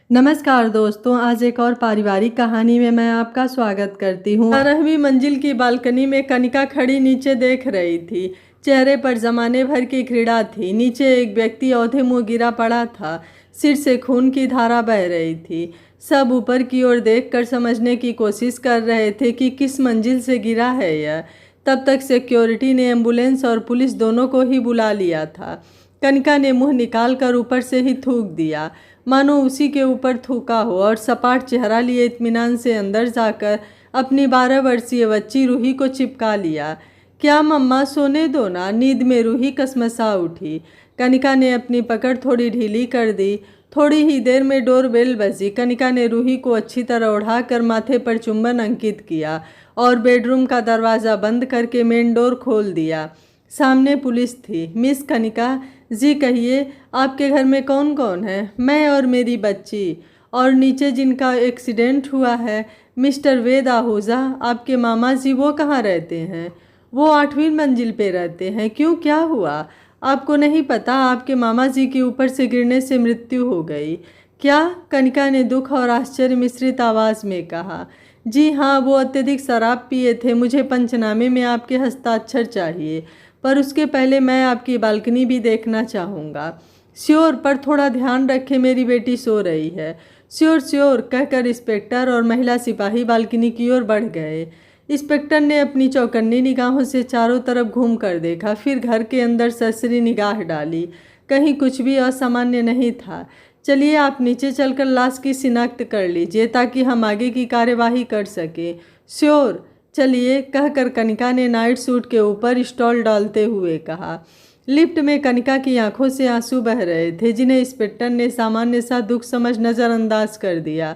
नमस्कार दोस्तों, आज एक और पारिवारिक कहानी में मैं आपका स्वागत करती हूँ। 12वीं मंजिल की बालकनी में कनिका खड़ी नीचे देख रही थी। चेहरे पर जमाने भर की घृणा थी। नीचे एक व्यक्ति औंधे मुंह गिरा पड़ा था। सिर से खून की धारा बह रही थी। सब ऊपर की ओर देखकर समझने की कोशिश कर रहे थे कि किस मंजिल से गिरा है यह। तब तक सिक्योरिटी ने एम्बुलेंस और पुलिस दोनों को ही बुला लिया था। कनिका ने मुंह निकाल कर ऊपर से ही थूक दिया, मानो उसी के ऊपर थूका हो, और सपाट चेहरा लिए इत्मीनान से अंदर जाकर अपनी 12 वर्षीय बच्ची रूही को चिपका लिया। क्या मम्मा, सोने दो ना। नींद में रूही कसमसा उठी। कनिका ने अपनी पकड़ थोड़ी ढीली कर दी। थोड़ी ही देर में डोरबेल बजी। कनिका ने रूही को अच्छी तरह उठाकर माथे पर चुंबन अंकित किया और बेडरूम का दरवाज़ा बंद करके मेन डोर खोल दिया। सामने पुलिस थी। मिस कनिका जी, कहिए आपके घर में कौन कौन है? मैं और मेरी बच्ची। और नीचे जिनका एक्सीडेंट हुआ है, मिस्टर वेद आहूजा, आपके मामा जी, वो कहाँ रहते हैं? वो 8वीं मंजिल पे रहते हैं। क्यों, क्या हुआ? आपको नहीं पता, आपके मामा जी की ऊपर से गिरने से मृत्यु हो गई। क्या? कनिका ने दुख और आश्चर्य मिश्रित आवाज़ में कहा। जी हाँ, वो अत्यधिक शराब पिए थे। मुझे पंचनामे में आपके हस्ताक्षर चाहिए, पर उसके पहले मैं आपकी बालकनी भी देखना चाहूँगा। श्योर, पर थोड़ा ध्यान रखें, मेरी बेटी सो रही है। श्योर श्योर कहकर इंस्पेक्टर और महिला सिपाही बालकनी की ओर बढ़ गए। इंस्पेक्टर ने अपनी चौकन्नी निगाहों से चारों तरफ घूम कर देखा, फिर घर के अंदर सरसरी निगाह डाली। कहीं कुछ भी असामान्य नहीं था। चलिए, आप नीचे चलकर लाश की शिनाख्त कर लीजिए ताकि हम आगे की कार्यवाही कर सकें। श्योर, चलिए, कहकर कनिका ने नाइट सूट के ऊपर स्टॉल डालते हुए कहा। लिफ्ट में कनिका की आंखों से आंसू बह रहे थे, जिन्हें इंस्पेक्टर ने सामान्य सा दुख समझ नज़रअंदाज कर दिया।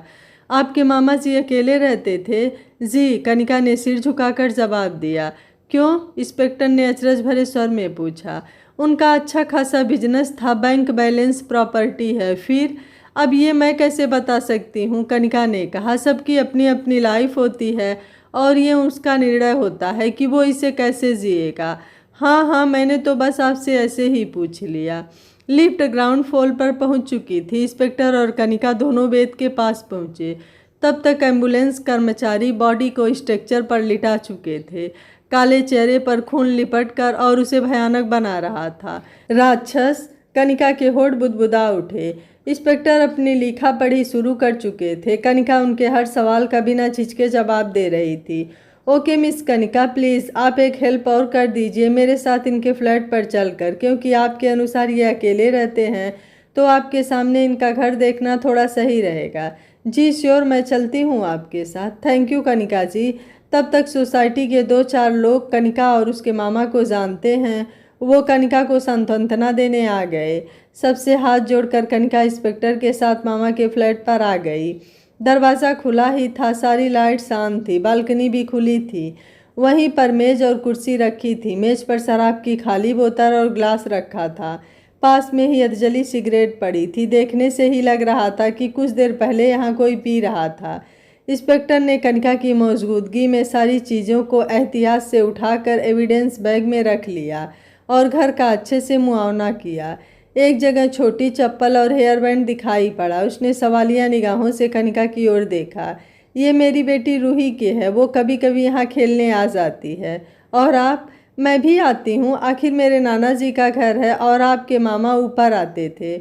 आपके मामा जी अकेले रहते थे? जी, कनिका ने सिर झुकाकर जवाब दिया। क्यों? इंस्पेक्टर ने अचरज भरे स्वर में पूछा। उनका अच्छा खासा बिजनेस था, बैंक बैलेंस, प्रॉपर्टी है। फिर? अब ये मैं कैसे बता सकती हूँ, कनिका ने कहा। सबकी अपनी अपनी लाइफ होती है और ये उसका निर्णय होता है कि वो इसे कैसे जिएगा। हाँ हाँ, मैंने तो बस आपसे ऐसे ही पूछ लिया। लिफ्ट ग्राउंड फ्लोर पर पहुंच चुकी थी। इंस्पेक्टर और कनिका दोनों वेद के पास पहुंचे। तब तक एम्बुलेंस कर्मचारी बॉडी को स्ट्रेचर पर लिटा चुके थे, काले चेहरे पर खून लिपट कर और उसे भयानक बना रहा था। राक्षस! कनिका के होठ बुदबुदा उठे। इंस्पेक्टर अपनी लिखा पढ़ी शुरू कर चुके थे। कनिका उनके हर सवाल का बिना झिझके जवाब दे रही थी। ओके मिस कनिका, प्लीज़ आप एक हेल्प और कर दीजिए मेरे साथ इनके फ्लैट पर चलकर, क्योंकि आपके अनुसार ये अकेले रहते हैं तो आपके सामने इनका घर देखना थोड़ा सही रहेगा। जी श्योर, मैं चलती हूँ आपके साथ। थैंक यू कनिका जी। तब तक सोसाइटी के 2-4 लोग कनिका और उसके मामा को जानते हैं, वो कनिका को सांत्वना देने आ गए। सबसे हाथ जोड़कर कनिका इंस्पेक्टर के साथ मामा के फ्लैट पर आ गई। दरवाज़ा खुला ही था, सारी लाइट शांत थी, बालकनी भी खुली थी। वहीं पर मेज और कुर्सी रखी थी। मेज पर शराब की खाली बोतल और ग्लास रखा था। पास में ही अधजली सिगरेट पड़ी थी। देखने से ही लग रहा था कि कुछ देर पहले यहाँ कोई पी रहा था। इंस्पेक्टर ने कनिका की मौजूदगी में सारी चीज़ों को एहतियात से उठाकर एविडेंस बैग में रख लिया और घर का अच्छे से मुआयना किया। एक जगह छोटी चप्पल और हेयर बैंड दिखाई पड़ा। उसने सवालिया निगाहों से कनिका की ओर देखा। ये मेरी बेटी रूही की है, वो कभी कभी यहाँ खेलने आ जाती है। और आप? मैं भी आती हूँ, आखिर मेरे नाना जी का घर है और आपके मामा ऊपर आते थे।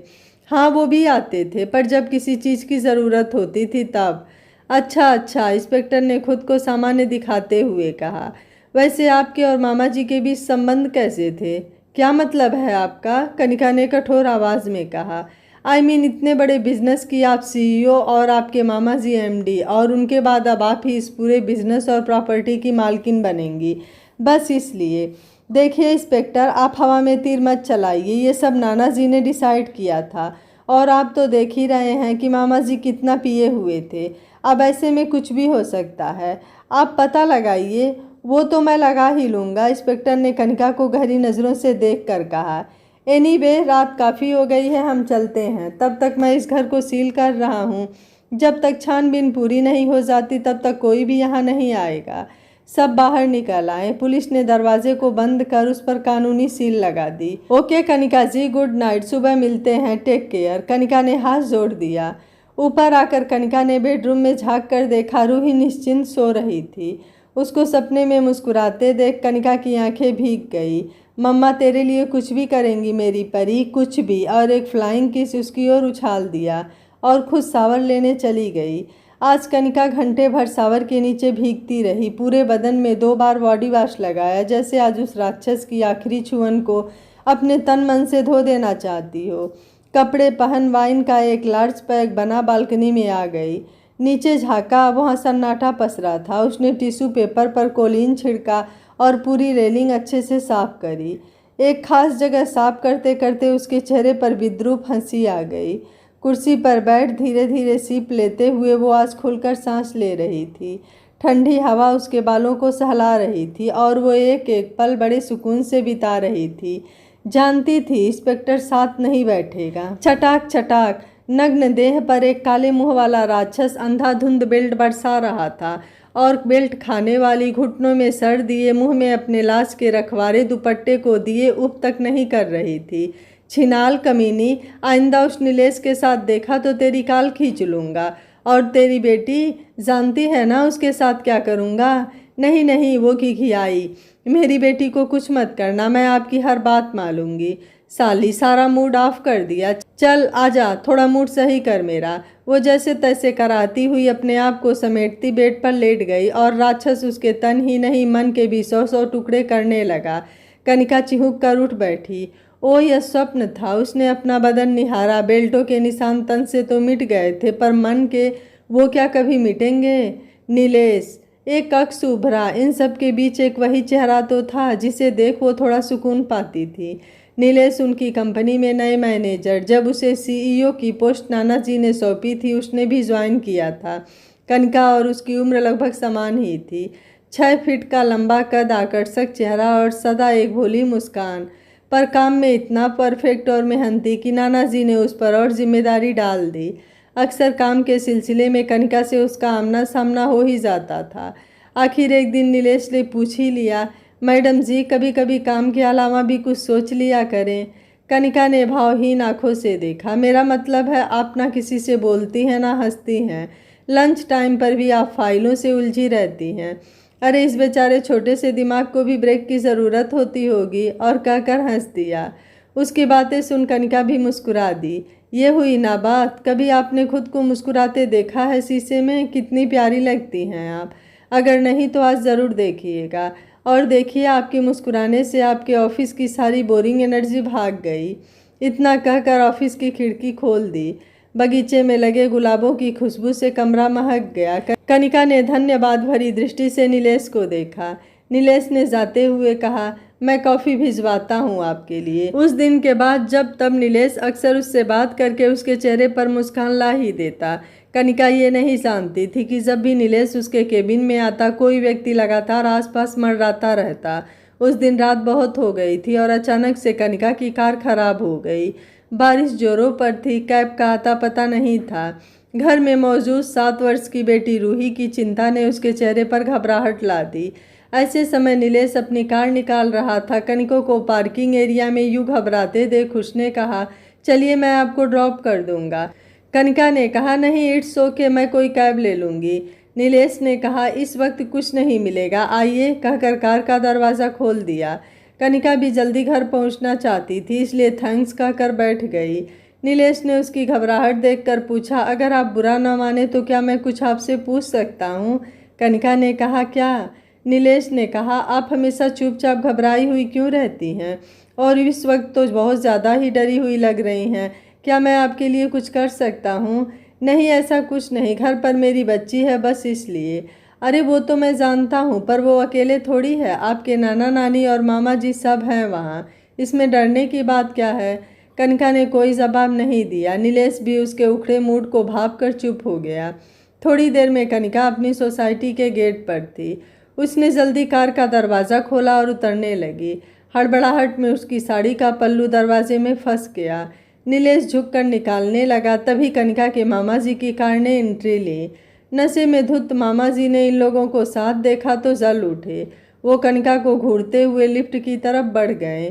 हाँ, वो भी आते थे, पर जब किसी चीज़ की ज़रूरत होती थी तब। अच्छा अच्छा, इंस्पेक्टर ने खुद को सामान्य दिखाते हुए कहा। वैसे आपके और मामा जी के बीच संबंध कैसे थे? क्या मतलब है आपका? कनिका ने कठोर आवाज़ में कहा। आई मीन, इतने बड़े बिजनेस की आप सीईओ और आपके मामा जी एमडी, और उनके बाद अब आप ही इस पूरे बिजनेस और प्रॉपर्टी की मालकिन बनेंगी, बस इसलिए। देखिए इंस्पेक्टर, आप हवा में तीर मत चलाइए। ये सब नाना जी ने डिसाइड किया था और आप तो देख ही रहे हैं कि मामा जी कितना पिए हुए थे। अब ऐसे में कुछ भी हो सकता है। आप पता लगाइए। वो तो मैं लगा ही लूँगा, इंस्पेक्टर ने कनिका को गहरी नज़रों से देखकर कहा। एनीवे, रात काफ़ी हो गई है, हम चलते हैं। तब तक मैं इस घर को सील कर रहा हूँ। जब तक छानबीन पूरी नहीं हो जाती तब तक कोई भी यहाँ नहीं आएगा। सब बाहर निकल आए। पुलिस ने दरवाजे को बंद कर उस पर कानूनी सील लगा दी। ओके कनिका जी, गुड नाइट, सुबह मिलते हैं, टेक केयर। कनिका ने हाथ जोड़ दिया। ऊपर आकर कनिका ने बेडरूम में झांक कर देखा, रूही निश्चिंत सो रही थी। उसको सपने में मुस्कुराते देख कनिका की आंखें भीग गई। मम्मा तेरे लिए कुछ भी करेंगी मेरी परी, कुछ भी। और एक फ्लाइंग किस उसकी ओर उछाल दिया और खुद शावर लेने चली गई। आज कनिका घंटे भर शावर के नीचे भीगती रही। पूरे बदन में 2 बार बॉडी वॉश लगाया, जैसे आज उस राक्षस की आखिरी छुअन को अपने तन मन से धो देना चाहती हो। कपड़े पहन वाइन का एक लार्ज पैक बना बालकनी में आ गई। नीचे झाँका, वहाँ सन्नाटा पसरा था। उसने टिश्यू पेपर पर कोलीन छिड़का और पूरी रेलिंग अच्छे से साफ करी। एक खास जगह साफ करते करते उसके चेहरे पर विद्रूप हंसी आ गई। कुर्सी पर बैठ धीरे धीरे सीप लेते हुए वो आज खुलकर सांस ले रही थी। ठंडी हवा उसके बालों को सहला रही थी और वो एक एक पल बड़े सुकून से बिता रही थी। जानती थी इंस्पेक्टर साथ नहीं बैठेगा। चटाक चटाक नग्न देह पर एक काले मुंह वाला राक्षस अंधाधुंध बेल्ट बरसा रहा था और बेल्ट खाने वाली घुटनों में सर दिए मुंह में अपने लाश के रखवारे दुपट्टे को दिए उफ तक नहीं कर रही थी। छिनाल कमीनी, आइंदा उस नीलेश के साथ देखा तो तेरी काल खींच लूँगा। और तेरी बेटी जानती है ना उसके साथ क्या करूँगा? नहीं नहीं, वो खिखियाई। मेरी बेटी को कुछ मत करना, मैं आपकी हर बात मानूंगी। साली सारा मूड ऑफ कर दिया। चल आजा, थोड़ा मूड सही कर मेरा। वो जैसे तैसे कराती हुई अपने आप को समेटती बेड पर लेट गई और राक्षस उसके तन ही नहीं मन के भी 100 टुकड़े करने लगा। कनिका चिहुक कर उठ बैठी। ओ यह स्वप्न था। उसने अपना बदन निहारा। बेल्टों के निशान तन से तो मिट गए थे, पर मन के वो क्या कभी मिटेंगे? नीलेश, एक अक्स उभरा। इन सब के बीच एक वही चेहरा तो था जिसे देख वो थोड़ा सुकून पाती थी। नीलेश उनकी कंपनी में नए मैनेजर। जब उसे सीईओ की पोस्ट नाना जी ने सौंपी थी उसने भी ज्वाइन किया था। कनिका और उसकी उम्र लगभग समान ही थी। 6 फीट का लंबा कद, आकर्षक चेहरा और सदा एक भोली मुस्कान। पर काम में इतना परफेक्ट और मेहनती कि नाना जी ने उस पर और जिम्मेदारी डाल दी। अक्सर काम के सिलसिले में कनिका से उसका आमना सामना हो ही जाता था। आखिर एक दिन नीलेश ने पूछ ही लिया, मैडम जी कभी कभी काम के अलावा भी कुछ सोच लिया करें। कनिका ने भावहीन आंखों से देखा। मेरा मतलब है आप ना किसी से बोलती हैं ना हंसती हैं। लंच टाइम पर भी आप फाइलों से उलझी रहती हैं। अरे इस बेचारे छोटे से दिमाग को भी ब्रेक की ज़रूरत होती होगी। और कहकर हंस दिया। उसकी बातें सुन कनिका भी मुस्कुरा दी। ये हुई ना बात। कभी आपने खुद को मुस्कुराते देखा है शीशे में? कितनी प्यारी लगती हैं आप। अगर नहीं तो आज ज़रूर देखिएगा। और देखिए, आपके मुस्कुराने से आपके ऑफिस की सारी बोरिंग एनर्जी भाग गई। इतना कहकर ऑफिस की खिड़की खोल दी। बगीचे में लगे गुलाबों की खुशबू से कमरा महक गया। कनिका ने धन्यवाद भरी दृष्टि से नीलेश को देखा। नीलेश ने जाते हुए कहा, मैं कॉफ़ी भिजवाता हूँ आपके लिए। उस दिन के बाद जब तब नीलेश अक्सर उससे बात करके उसके चेहरे पर मुस्कान ला ही देता। कनिका ये नहीं जानती थी कि जब भी नीलेश उसके केबिन में आता कोई व्यक्ति लगातार आसपास मंडराता रहता। उस दिन रात बहुत हो गई थी और अचानक से कनिका की कार खराब हो गई। बारिश जोरों पर थी। कैब का आता पता नहीं था। घर में मौजूद 7 वर्ष की बेटी रूही की चिंता ने उसके चेहरे पर घबराहट ला दी। ऐसे समय नीलेश अपनी कार निकाल रहा था। कनिका को पार्किंग एरिया में यूं घबराते देख उसने कहा, चलिए मैं आपको ड्रॉप कर दूंगा। कनिका ने कहा, नहीं इट्स ओके, मैं कोई कैब ले लूँगी। नीलेश ने कहा, इस वक्त कुछ नहीं मिलेगा, आइए, कहकर कार का दरवाज़ा खोल दिया। कनिका भी जल्दी घर पहुंचना चाहती थी, इसलिए थैंक्स कहकर बैठ गई। नीलेश ने उसकी घबराहट देखकर पूछा, अगर आप बुरा न माने तो क्या मैं कुछ आपसे पूछ सकता हूँ? कनिका ने कहा, क्या? नीलेश ने कहा, आप हमेशा चुपचाप घबराई हुई क्यों रहती हैं और इस वक्त तो बहुत ज़्यादा ही डरी हुई लग रही हैं। क्या मैं आपके लिए कुछ कर सकता हूँ? नहीं ऐसा कुछ नहीं, घर पर मेरी बच्ची है बस इसलिए। अरे वो तो मैं जानता हूँ, पर वो अकेले थोड़ी है, आपके नाना नानी और मामा जी सब हैं वहाँ। इसमें डरने की बात क्या है? कनिका ने कोई जवाब नहीं दिया। नीलेश भी उसके उखड़े मूड को भाप कर चुप हो गया। थोड़ी देर में कनिका अपनी सोसाइटी के गेट पर थी। उसने जल्दी कार का दरवाज़ा खोला और उतरने लगी। हड़बड़ाहट में उसकी साड़ी का पल्लू दरवाजे में फंस गया। नीलेश झुककर निकालने लगा, तभी कनिका के मामा जी की कार ने एंट्री ली। नशे में धुत मामा जी ने इन लोगों को साथ देखा तो जल उठे। वो कनिका को घूरते हुए लिफ्ट की तरफ बढ़ गए।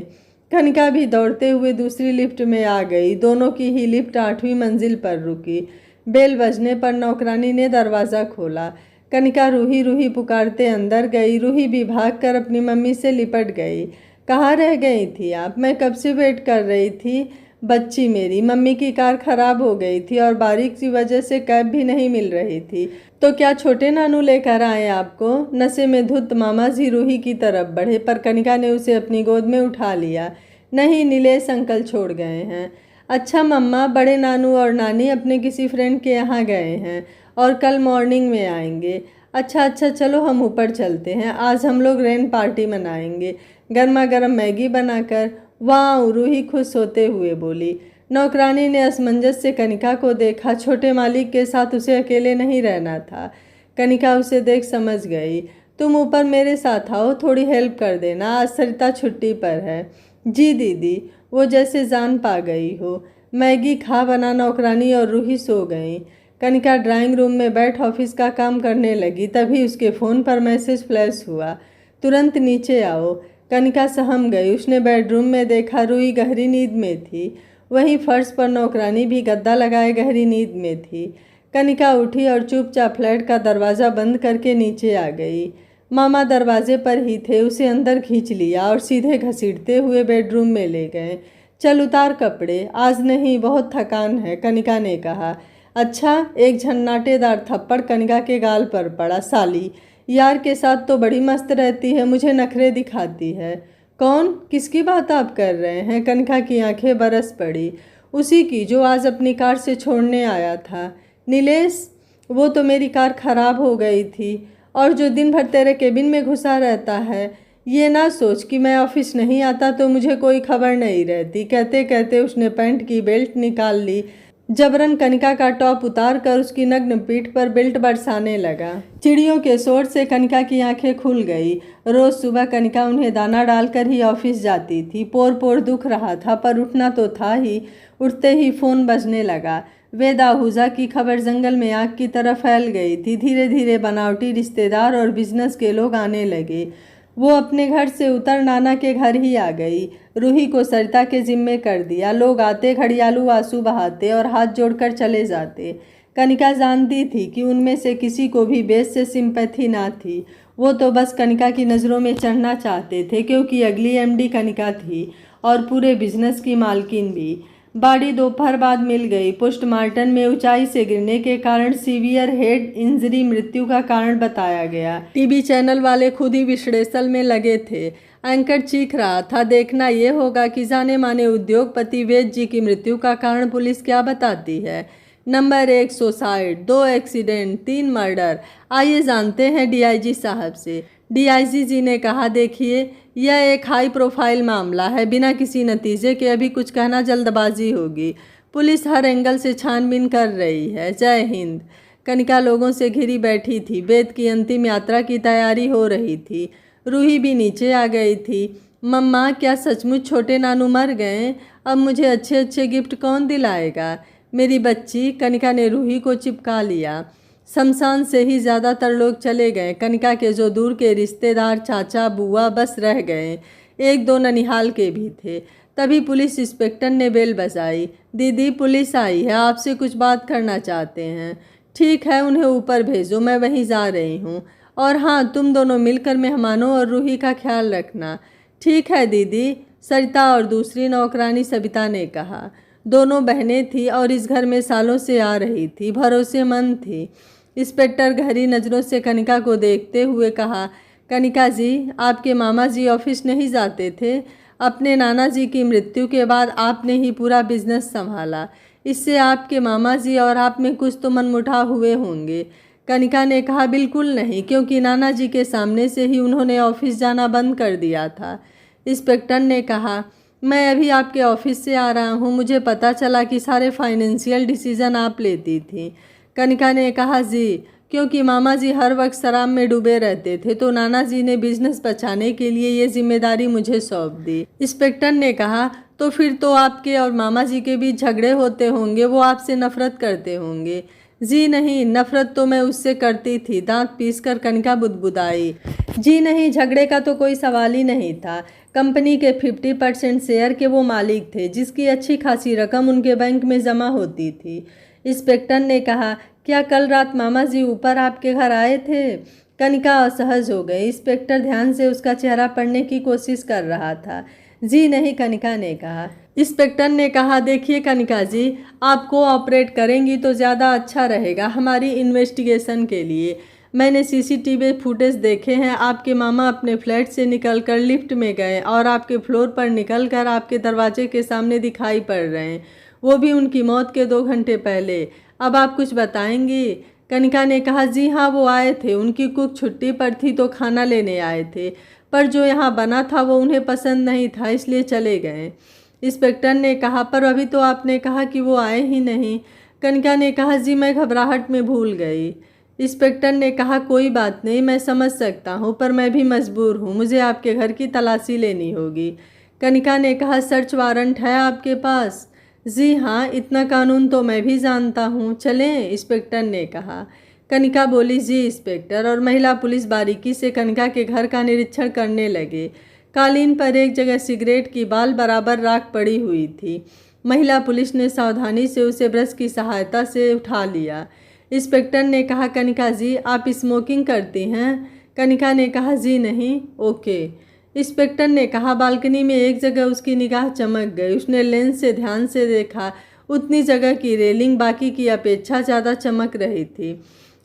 कनिका भी दौड़ते हुए दूसरी लिफ्ट में आ गई। दोनों की ही लिफ्ट 8वीं मंजिल पर रुकी। बेल बजने पर नौकरानी ने दरवाज़ा खोला। कनिका रूही रूही पुकारते अंदर गई। रूही भी भागकर अपनी मम्मी से लिपट गई। कहाँ रह गई थी आप? मैं कब से वेट कर रही थी। बच्ची मेरी, मम्मी की कार खराब हो गई थी और बारिश की वजह से कैब भी नहीं मिल रही थी। तो क्या छोटे नानू लेकर आए आपको? नशे में धुत मामा जी रूही की तरफ बढ़े, पर कनिका ने उसे अपनी गोद में उठा लिया। नहीं, नीलेश अंकल छोड़ गए हैं। अच्छा मम्मा, बड़े नानू और नानी अपने किसी फ्रेंड के यहाँ गए हैं और कल मॉर्निंग में आएंगे। अच्छा अच्छा, चलो हम ऊपर चलते हैं। आज हम लोग रेन पार्टी मनाएंगे, गर्मा गर्म मैगी बनाकर। वाह, रूही खुश होते हुए बोली। नौकरानी ने असमंजस से कनिका को देखा। छोटे मालिक के साथ उसे अकेले नहीं रहना था। कनिका उसे देख समझ गई। तुम ऊपर मेरे साथ आओ, थोड़ी हेल्प कर देना, आज सरिता छुट्टी पर है। जी दीदी, वो जैसे जान पा गई हो। मैगी खा बना नौकरानी और रूही सो गई। कनिका ड्राइंग रूम में बैठ ऑफिस का काम करने लगी। तभी उसके फ़ोन पर मैसेज फ्लैश हुआ, तुरंत नीचे आओ। कनिका सहम गई। उसने बेडरूम में देखा, रूही गहरी नींद में थी। वहीं फर्श पर नौकरानी भी गद्दा लगाए गहरी नींद में थी। कनिका उठी और चुपचाप फ्लैट का दरवाज़ा बंद करके नीचे आ गई। मामा दरवाजे पर ही थे। उसे अंदर खींच लिया और सीधे घसीटते हुए बेडरूम में ले गए। चल उतार कपड़े, आज नहीं, बहुत थकान है, कनिका ने कहा। अच्छा, एक झन्नाटेदार थप्पड़ कनिका के गाल पर पड़ा। साली, यार के साथ तो बड़ी मस्त रहती है, मुझे नखरे दिखाती है। कौन? किसकी बात आप कर रहे हैं? कनिका की आंखें बरस पड़ी। उसी की जो आज अपनी कार से छोड़ने आया था। नीलेश, वो तो मेरी कार खराब हो गई थी और जो दिन भर तेरे केबिन में घुसा रहता है। ये ना सोच कि मैं ऑफिस नहीं आता तो मुझे कोई खबर नहीं रहती। कहते कहते उसने पैंट की बेल्ट निकाल ली। जबरन कनिका का टॉप उतार कर उसकी नग्न पीठ पर बेल्ट बरसाने लगा। चिड़ियों के शोर से कनिका की आंखें खुल गई। रोज सुबह कनिका उन्हें दाना डालकर ही ऑफिस जाती थी। पोर पोर दुख रहा था, पर उठना तो था ही। उठते ही फ़ोन बजने लगा। वेदा आहूजा की खबर जंगल में आग की तरह फैल गई थी। धीरे धीरे बनावटी रिश्तेदार और बिजनेस के लोग आने लगे। वो अपने घर से उतर नाना के घर ही आ गई। रूही को सरिता के जिम्मे कर दिया। लोग आते, घड़ियालू आंसू बहाते और हाथ जोड़कर चले जाते। कनिका जानती थी कि उनमें से किसी को भी बेस से सिंपैथी ना थी। वो तो बस कनिका की नज़रों में चढ़ना चाहते थे, क्योंकि अगली एमडी कनिका थी और पूरे बिजनेस की मालकिन भी। बॉडी दोपहर बाद मिल गई। पोस्टमार्टम में ऊंचाई से गिरने के कारण सीवियर हेड इंजरी मृत्यु का कारण बताया गया। टीवी चैनल वाले खुद ही विश्लेषण में लगे थे। एंकर चीख रहा था, देखना ये होगा कि जाने माने उद्योगपति वेद जी की मृत्यु का कारण पुलिस क्या बताती है। Number 1 suicide, 2 accident, 3 murder. आइए जानते हैं डीआईजी साहब से। डीआईजी जी ने कहा, देखिए, यह एक हाई प्रोफाइल मामला है। बिना किसी नतीजे के अभी कुछ कहना जल्दबाजी होगी। पुलिस हर एंगल से छानबीन कर रही है। जय हिंद। कनिका लोगों से घिरी बैठी थी। वेद की अंतिम यात्रा की तैयारी हो रही थी। रूही भी नीचे आ गई थी। मम्मा, क्या सचमुच छोटे नानू मर गए? अब मुझे अच्छे अच्छे गिफ्ट कौन दिलाएगा? मेरी बच्ची, कनिका ने रूही को चिपका लिया। शमशान से ही ज़्यादातर लोग चले गए। कनिका के जो दूर के रिश्तेदार, चाचा बुआ, बस रह गए। एक दो ननिहाल के भी थे। तभी पुलिस इंस्पेक्टर ने बेल बजाई। दीदी, पुलिस आई है, आपसे कुछ बात करना चाहते हैं। ठीक है, उन्हें ऊपर भेजो, मैं वहीं जा रही हूँ। और हाँ, तुम दोनों मिलकर मेहमानों और रूही का ख्याल रखना। ठीक है दीदी, सरिता और दूसरी नौकरानी सबिता ने कहा। दोनों बहनें थीं और इस घर में सालों से आ रही थी, भरोसेमंद थी। इंस्पेक्टर गहरी नज़रों से कनिका को देखते हुए कहा, कनिका जी, आपके मामा जी ऑफिस नहीं जाते थे? अपने नाना जी की मृत्यु के बाद आपने ही पूरा बिजनेस संभाला। इससे आपके मामा जी और आप में कुछ तो मनमुटाव हुए होंगे। कनिका ने कहा, बिल्कुल नहीं, क्योंकि नाना जी के सामने से ही उन्होंने ऑफिस जाना बंद कर दिया था। इंस्पेक्टर ने कहा, मैं अभी आपके ऑफिस से आ रहा हूँ। मुझे पता चला कि सारे फाइनेंशियल डिसीजन आप लेती थी। कनिका ने कहा, जी, क्योंकि मामा जी हर वक्त शराब में डूबे रहते थे, तो नाना जी ने बिजनेस बचाने के लिए ये जिम्मेदारी मुझे सौंप दी। इंस्पेक्टर ने कहा, तो फिर तो आपके और मामा जी के बीच झगड़े होते होंगे, वो आपसे नफरत करते होंगे। जी नहीं, नफरत तो मैं उससे करती थी। दांत पीसकर कनिका बुदबुदाई। जी नहीं, झगड़े का तो कोई सवाल ही नहीं था। कंपनी के 50% शेयर के वो मालिक थे, जिसकी अच्छी खासी रकम उनके बैंक में जमा होती थी। इंस्पेक्टर ने कहा, क्या कल रात मामा जी ऊपर आपके घर आए थे? कनिका असहज हो गई। इंस्पेक्टर ध्यान से उसका चेहरा पढ़ने की कोशिश कर रहा था। जी नहीं, कनिका ने कहा। इंस्पेक्टर ने कहा, देखिए कनिका जी, आप कोऑपरेट करेंगी तो ज़्यादा अच्छा रहेगा हमारी इन्वेस्टिगेशन के लिए। मैंने सीसीटीवी फुटेज देखे हैं। आपके मामा अपने फ्लैट से निकलकर लिफ्ट में गए और आपके फ्लोर पर निकलकर आपके दरवाजे के सामने दिखाई पड़ रहे हैं, वो भी उनकी मौत के 2 घंटे पहले। अब आप कुछ बताएंगी? कनिका ने कहा, जी हाँ, वो आए थे। उनकी कुक छुट्टी पर थी तो खाना लेने आए थे, पर जो यहाँ बना था वो उन्हें पसंद नहीं था, इसलिए चले गए। इंस्पेक्टर ने कहा, पर अभी तो आपने कहा कि वो आए ही नहीं। कनिका ने कहा, जी मैं घबराहट में भूल गई। इंस्पेक्टर ने कहा, कोई बात नहीं, मैं समझ सकता हूँ, पर मैं भी मजबूर हूँ, मुझे आपके घर की तलाशी लेनी होगी। कनिका ने कहा, सर्च वारंट है आपके पास? जी हाँ, इतना कानून तो मैं भी जानता हूँ, चलें? इंस्पेक्टर ने कहा। कनिका बोली, जी इंस्पेक्टर। और महिला पुलिस बारीकी से कनिका के घर का निरीक्षण करने लगे। कालीन पर एक जगह सिगरेट की बाल बराबर राख पड़ी हुई थी। महिला पुलिस ने सावधानी से उसे ब्रश की सहायता से उठा लिया। इंस्पेक्टर ने कहा, कनिका जी, आप स्मोकिंग करती हैं? कनिका ने कहा, जी नहीं। ओके। इंस्पेक्टर ने कहा। बालकनी में एक जगह उसकी निगाह चमक गई। उसने लेंस से ध्यान से देखा। उतनी जगह की रेलिंग बाकी की अपेक्षा ज़्यादा चमक रही थी।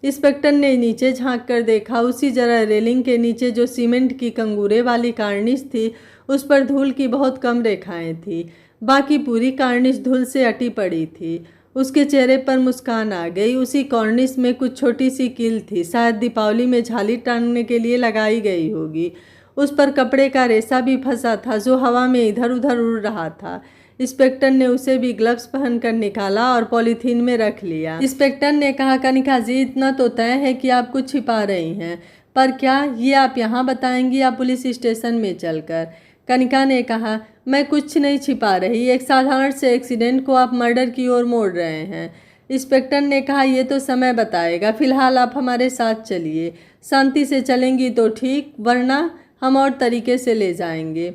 इंस्पेक्टर ने नीचे झांक कर देखा। उसी जगह रेलिंग के नीचे जो सीमेंट की कंगूरे वाली कार्निश थी, उस पर धूल की बहुत कम रेखाएं थी। बाकी पूरी कार्निश धूल से अटी पड़ी थी। उसके चेहरे पर मुस्कान आ गई। उसी कॉर्निश में कुछ छोटी सी कील थी, शायद दीपावली में झाली टांगने के लिए लगाई गई होगी। उस पर कपड़े का रेशा भी फंसा था, जो हवा में इधर उधर उड़ रहा था। इंस्पेक्टर ने उसे भी ग्लव्स पहनकर निकाला और पॉलीथीन में रख लिया। इंस्पेक्टर ने कहा, कनिका जी, इतना तो तय है कि आप कुछ छिपा रही हैं, पर क्या ये आप यहाँ बताएंगी या पुलिस स्टेशन में चलकर? कनिका ने कहा, मैं कुछ नहीं छिपा रही, एक साधारण से एक्सीडेंट को आप मर्डर की ओर मोड़ रहे हैं। इंस्पेक्टर ने कहा, ये तो समय बताएगा, फिलहाल आप हमारे साथ चलिए। शांति से चलेंगी तो ठीक, वरना हम और तरीके से ले जाएंगे।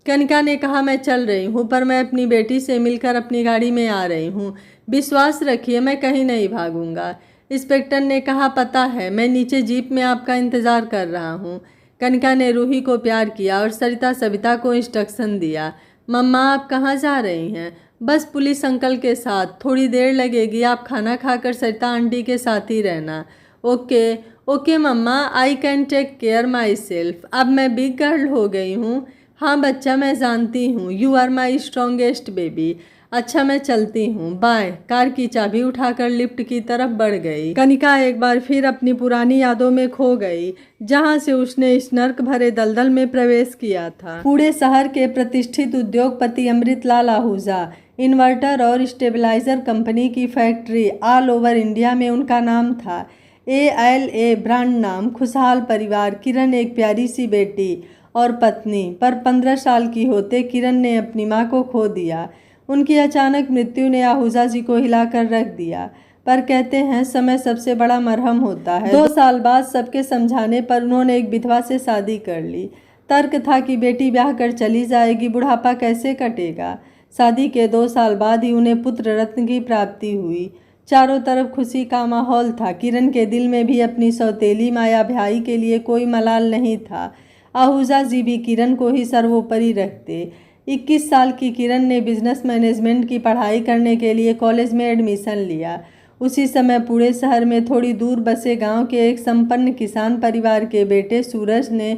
कनिका ने कहा, मैं चल रही हूँ, पर मैं अपनी बेटी से मिलकर अपनी गाड़ी में आ रही हूँ। विश्वास रखिए, मैं कहीं नहीं भागूंगा। इंस्पेक्टर ने कहा, पता है, मैं नीचे जीप में आपका इंतज़ार कर रहा हूँ। कनिका ने रूही को प्यार किया और सरिता सविता को इंस्ट्रक्शन दिया। मम्मा, आप कहाँ जा रही हैं? बस पुलिस अंकल के साथ, थोड़ी देर लगेगी, आप खाना खाकर सरिता आंटी के साथ ही रहना। ओके ओके मम्मा, I can take care myself. अब मैं बिग गर्ल हो गई हूँ। हाँ बच्चा, मैं जानती हूँ, you are my strongest baby. अच्छा, मैं चलती हूँ, बाय। कार की चाबी उठाकर लिफ्ट की तरफ बढ़ गई। कनिका एक बार फिर अपनी पुरानी यादों में खो गई, जहाँ से उसने इस नर्क भरे दलदल में प्रवेश किया था। पूरे शहर के प्रतिष्ठित उद्योगपति अमृतलाल आहूजा, इन्वर्टर और स्टेबलाइजर कंपनी की फैक्ट्री, ऑल ओवर इंडिया में उनका नाम था। ALA ब्रांड नाम, खुशहाल परिवार। किरण एक प्यारी सी बेटी और पत्नी, पर 15 साल की होते किरण ने अपनी माँ को खो दिया। उनकी अचानक मृत्यु ने आहूजा जी को हिलाकर रख दिया, पर कहते हैं समय सबसे बड़ा मरहम होता है। 2 साल बाद सबके समझाने पर उन्होंने एक विधवा से शादी कर ली। तर्क था कि बेटी ब्याह कर चली जाएगी, बुढ़ापा कैसे कटेगा। शादी के 2 साल बाद ही उन्हें पुत्र रत्न की प्राप्ति हुई। चारों तरफ खुशी का माहौल था। किरण के दिल में भी अपनी सौतेली माया भाई के लिए कोई मलाल नहीं था। आहूजा जी भी किरण को ही सर्वोपरि रखते। 21 साल की किरण ने बिजनेस मैनेजमेंट की पढ़ाई करने के लिए कॉलेज में एडमिशन लिया। उसी समय पूरे शहर में थोड़ी दूर बसे गांव के एक संपन्न किसान परिवार के बेटे सूरज ने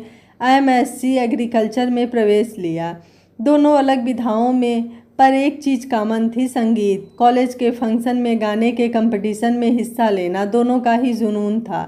MSc एग्रीकल्चर में प्रवेश लिया। दोनों अलग विधाओं में, पर एक चीज़ कॉमन थी, संगीत। कॉलेज के फंक्शन में गाने के कंपटीशन में हिस्सा लेना दोनों का ही जुनून था।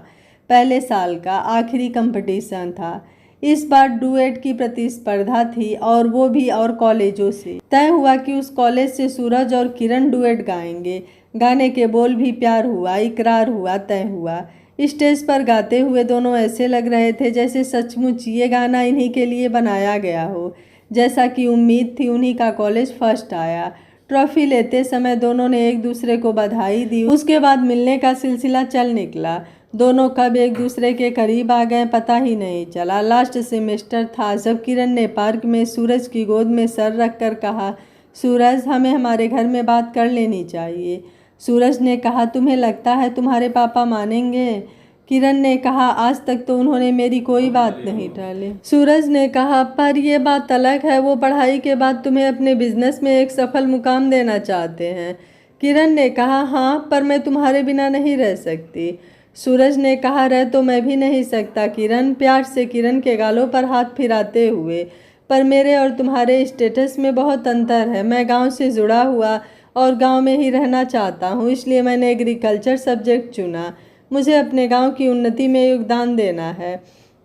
पहले साल का आखिरी कंपटीशन था। इस बार डुएट की प्रतिस्पर्धा थी, और वो भी और कॉलेजों से। तय हुआ कि उस कॉलेज से सूरज और किरण डुएट गाएंगे। गाने के बोल भी प्यार हुआ, इकरार हुआ, तय हुआ। स्टेज पर गाते हुए दोनों ऐसे लग रहे थे जैसे सचमुच ये गाना इन्हीं के लिए बनाया गया हो। जैसा कि उम्मीद थी, उन्हीं का कॉलेज फर्स्ट आया। ट्रॉफी लेते समय दोनों ने एक दूसरे को बधाई दी। उसके बाद मिलने का सिलसिला चल निकला। दोनों कब एक दूसरे के करीब आ गए पता ही नहीं चला। लास्ट सेमेस्टर था जब किरण ने पार्क में सूरज की गोद में सर रखकर कहा, सूरज, हमें हमारे घर में बात कर लेनी चाहिए। सूरज ने कहा, तुम्हें लगता है तुम्हारे पापा मानेंगे? किरण ने कहा, आज तक तो उन्होंने मेरी कोई बात नहीं टाली। सूरज ने कहा, पर यह बात अलग है, वो पढ़ाई के बाद तुम्हें अपने बिजनेस में एक सफल मुकाम देना चाहते हैं। किरण ने कहा, हाँ, पर मैं तुम्हारे बिना नहीं रह सकती। सूरज ने कहा, रह तो मैं भी नहीं सकता किरण, प्यार से किरण के गालों पर हाथ फिराते हुए, पर मेरे और तुम्हारे स्टेटस में बहुत अंतर है। मैं गांव से जुड़ा हुआ और गांव में ही रहना चाहता हूं, इसलिए मैंने एग्रीकल्चर सब्जेक्ट चुना। मुझे अपने गांव की उन्नति में योगदान देना है।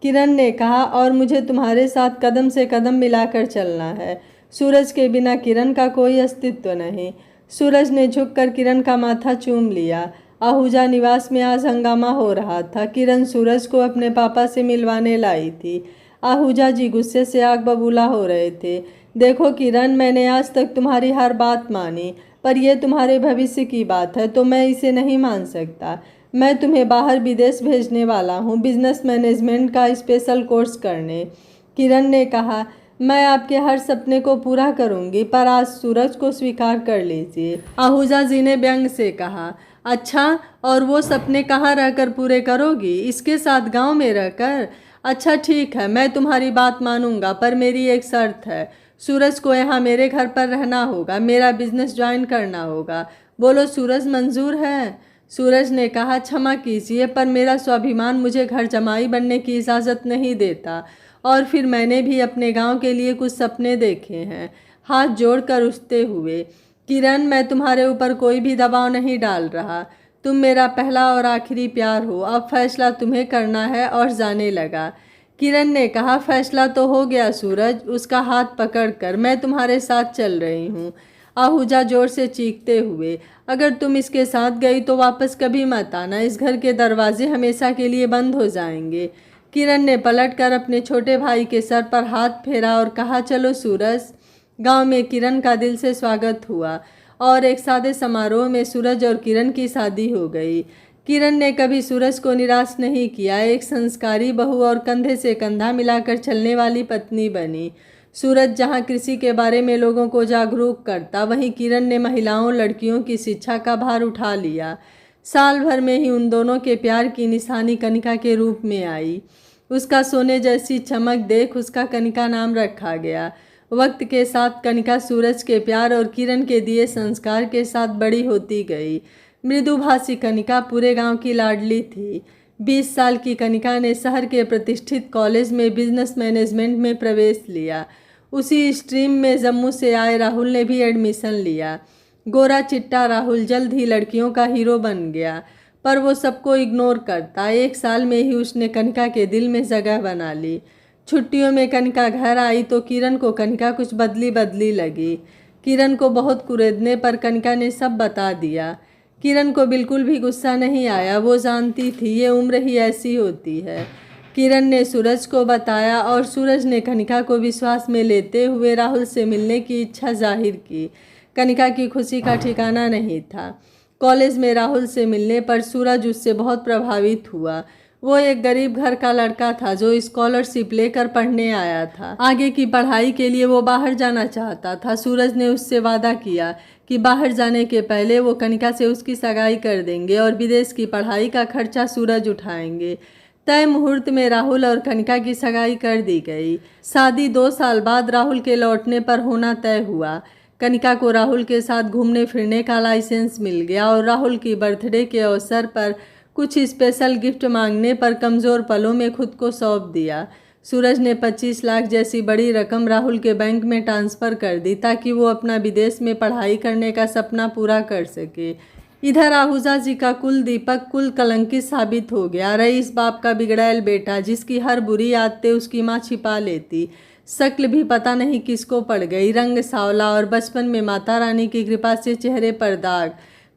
किरण ने कहा, और मुझे तुम्हारे साथ कदम से कदम मिलाकर चलना है। सूरज के बिना किरण का कोई अस्तित्व नहीं। सूरज ने झुककर किरण का माथा चूम लिया। आहूजा निवास में आज हंगामा हो रहा था। किरण सूरज को अपने पापा से मिलवाने लाई थी। आहूजा जी गुस्से से आग बबूला हो रहे थे। देखो किरण, मैंने आज तक तुम्हारी हर बात मानी, पर यह तुम्हारे भविष्य की बात है तो मैं इसे नहीं मान सकता। मैं तुम्हें बाहर विदेश भेजने वाला हूँ, बिजनेस मैनेजमेंट का स्पेशल कोर्स करने। किरण ने कहा, मैं आपके हर सपने को पूरा करूँगी, पर आज सूरज को स्वीकार कर लीजिए। आहूजा जी ने व्यंग से कहा, अच्छा, और वो सपने कहाँ रहकर पूरे करोगी? इसके साथ गांव में रहकर? अच्छा ठीक है, मैं तुम्हारी बात मानूंगा, पर मेरी एक शर्त है। सूरज को यहाँ मेरे घर पर रहना होगा, मेरा बिजनेस ज्वाइन करना होगा। बोलो सूरज, मंजूर है? सूरज ने कहा, क्षमा कीजिए, पर मेरा स्वाभिमान मुझे घर जमाई बनने की इजाज़त नहीं देता, और फिर मैंने भी अपने गांव के लिए कुछ सपने देखे हैं। हाथ जोड़कर उठते हुए, किरण, मैं तुम्हारे ऊपर कोई भी दबाव नहीं डाल रहा। तुम मेरा पहला और आखिरी प्यार हो, अब फैसला तुम्हें करना है। और जाने लगा। किरण ने कहा, फैसला तो हो गया सूरज, उसका हाथ पकड़कर, मैं तुम्हारे साथ चल रही हूँ। आहूजा जोर से चीखते हुए, अगर तुम इसके साथ गई तो वापस कभी मत आना, इस घर के दरवाजे हमेशा के लिए बंद हो जाएंगे। किरण ने पलटकर अपने छोटे भाई के सर पर हाथ फेरा और कहा, चलो सूरज। गांव में किरण का दिल से स्वागत हुआ और एक सादे समारोह में सूरज और किरण की शादी हो गई। किरण ने कभी सूरज को निराश नहीं किया, एक संस्कारी बहू और कंधे से कंधा मिलाकर चलने वाली पत्नी बनी। सूरज जहां कृषि के बारे में लोगों को जागरूक करता, वहीं किरण ने महिलाओं लड़कियों की शिक्षा का भार उठा लिया। साल भर में ही उन दोनों के प्यार की निशानी कनिका के रूप में आई। उसका सोने जैसी चमक देख उसका कनिका नाम रखा गया। वक्त के साथ कनिका सूरज के प्यार और किरण के दिए संस्कार के साथ बड़ी होती गई। मृदुभाषी कनिका पूरे गांव की लाडली थी। 20 साल की कनिका ने शहर के प्रतिष्ठित कॉलेज में बिजनेस मैनेजमेंट में प्रवेश लिया। उसी स्ट्रीम में जम्मू से आए राहुल ने भी एडमिशन लिया। गोरा चिट्टा राहुल जल्द ही लड़कियों का हीरो बन गया, पर वो सबको इग्नोर करता। 1 साल में ही उसने कनिका के दिल में जगह बना ली। छुट्टियों में कनिका घर आई तो किरण को कनिका कुछ बदली बदली लगी। किरण को बहुत कुरेदने पर कनिका ने सब बता दिया। किरण को बिल्कुल भी गुस्सा नहीं आया, वो जानती थी ये उम्र ही ऐसी होती है। किरण ने सूरज को बताया और सूरज ने कनिका को विश्वास में लेते हुए राहुल से मिलने की इच्छा जाहिर की। कनिका की खुशी का ठिकाना नहीं था। कॉलेज में राहुल से मिलने पर सूरज उससे बहुत प्रभावित हुआ। वो एक गरीब घर का लड़का था जो स्कॉलरशिप लेकर पढ़ने आया था। आगे की पढ़ाई के लिए वो बाहर जाना चाहता था। सूरज ने उससे वादा किया कि बाहर जाने के पहले वो कनिका से उसकी सगाई कर देंगे और विदेश की पढ़ाई का खर्चा सूरज उठाएंगे। तय मुहूर्त में राहुल और कनिका की सगाई कर दी गई। शादी 2 साल बाद राहुल के लौटने पर होना तय हुआ। कनिका को राहुल के साथ घूमने फिरने का लाइसेंस मिल गया और राहुल की बर्थडे के अवसर पर कुछ स्पेशल गिफ्ट मांगने पर कमज़ोर पलों में खुद को सौंप दिया। सूरज ने 25 लाख जैसी बड़ी रकम राहुल के बैंक में ट्रांसफ़र कर दी ताकि वो अपना विदेश में पढ़ाई करने का सपना पूरा कर सके। इधर आहूजा जी का कुल दीपक कुल कलंकित साबित हो गया। रईस बाप का बिगड़ैल बेटा, जिसकी हर बुरी आदतें उसकी माँ छिपा लेती। शक्ल भी पता नहीं किसको पड़ गई, रंग सांवला और बचपन में माता रानी की कृपा से चेहरे पर दाग।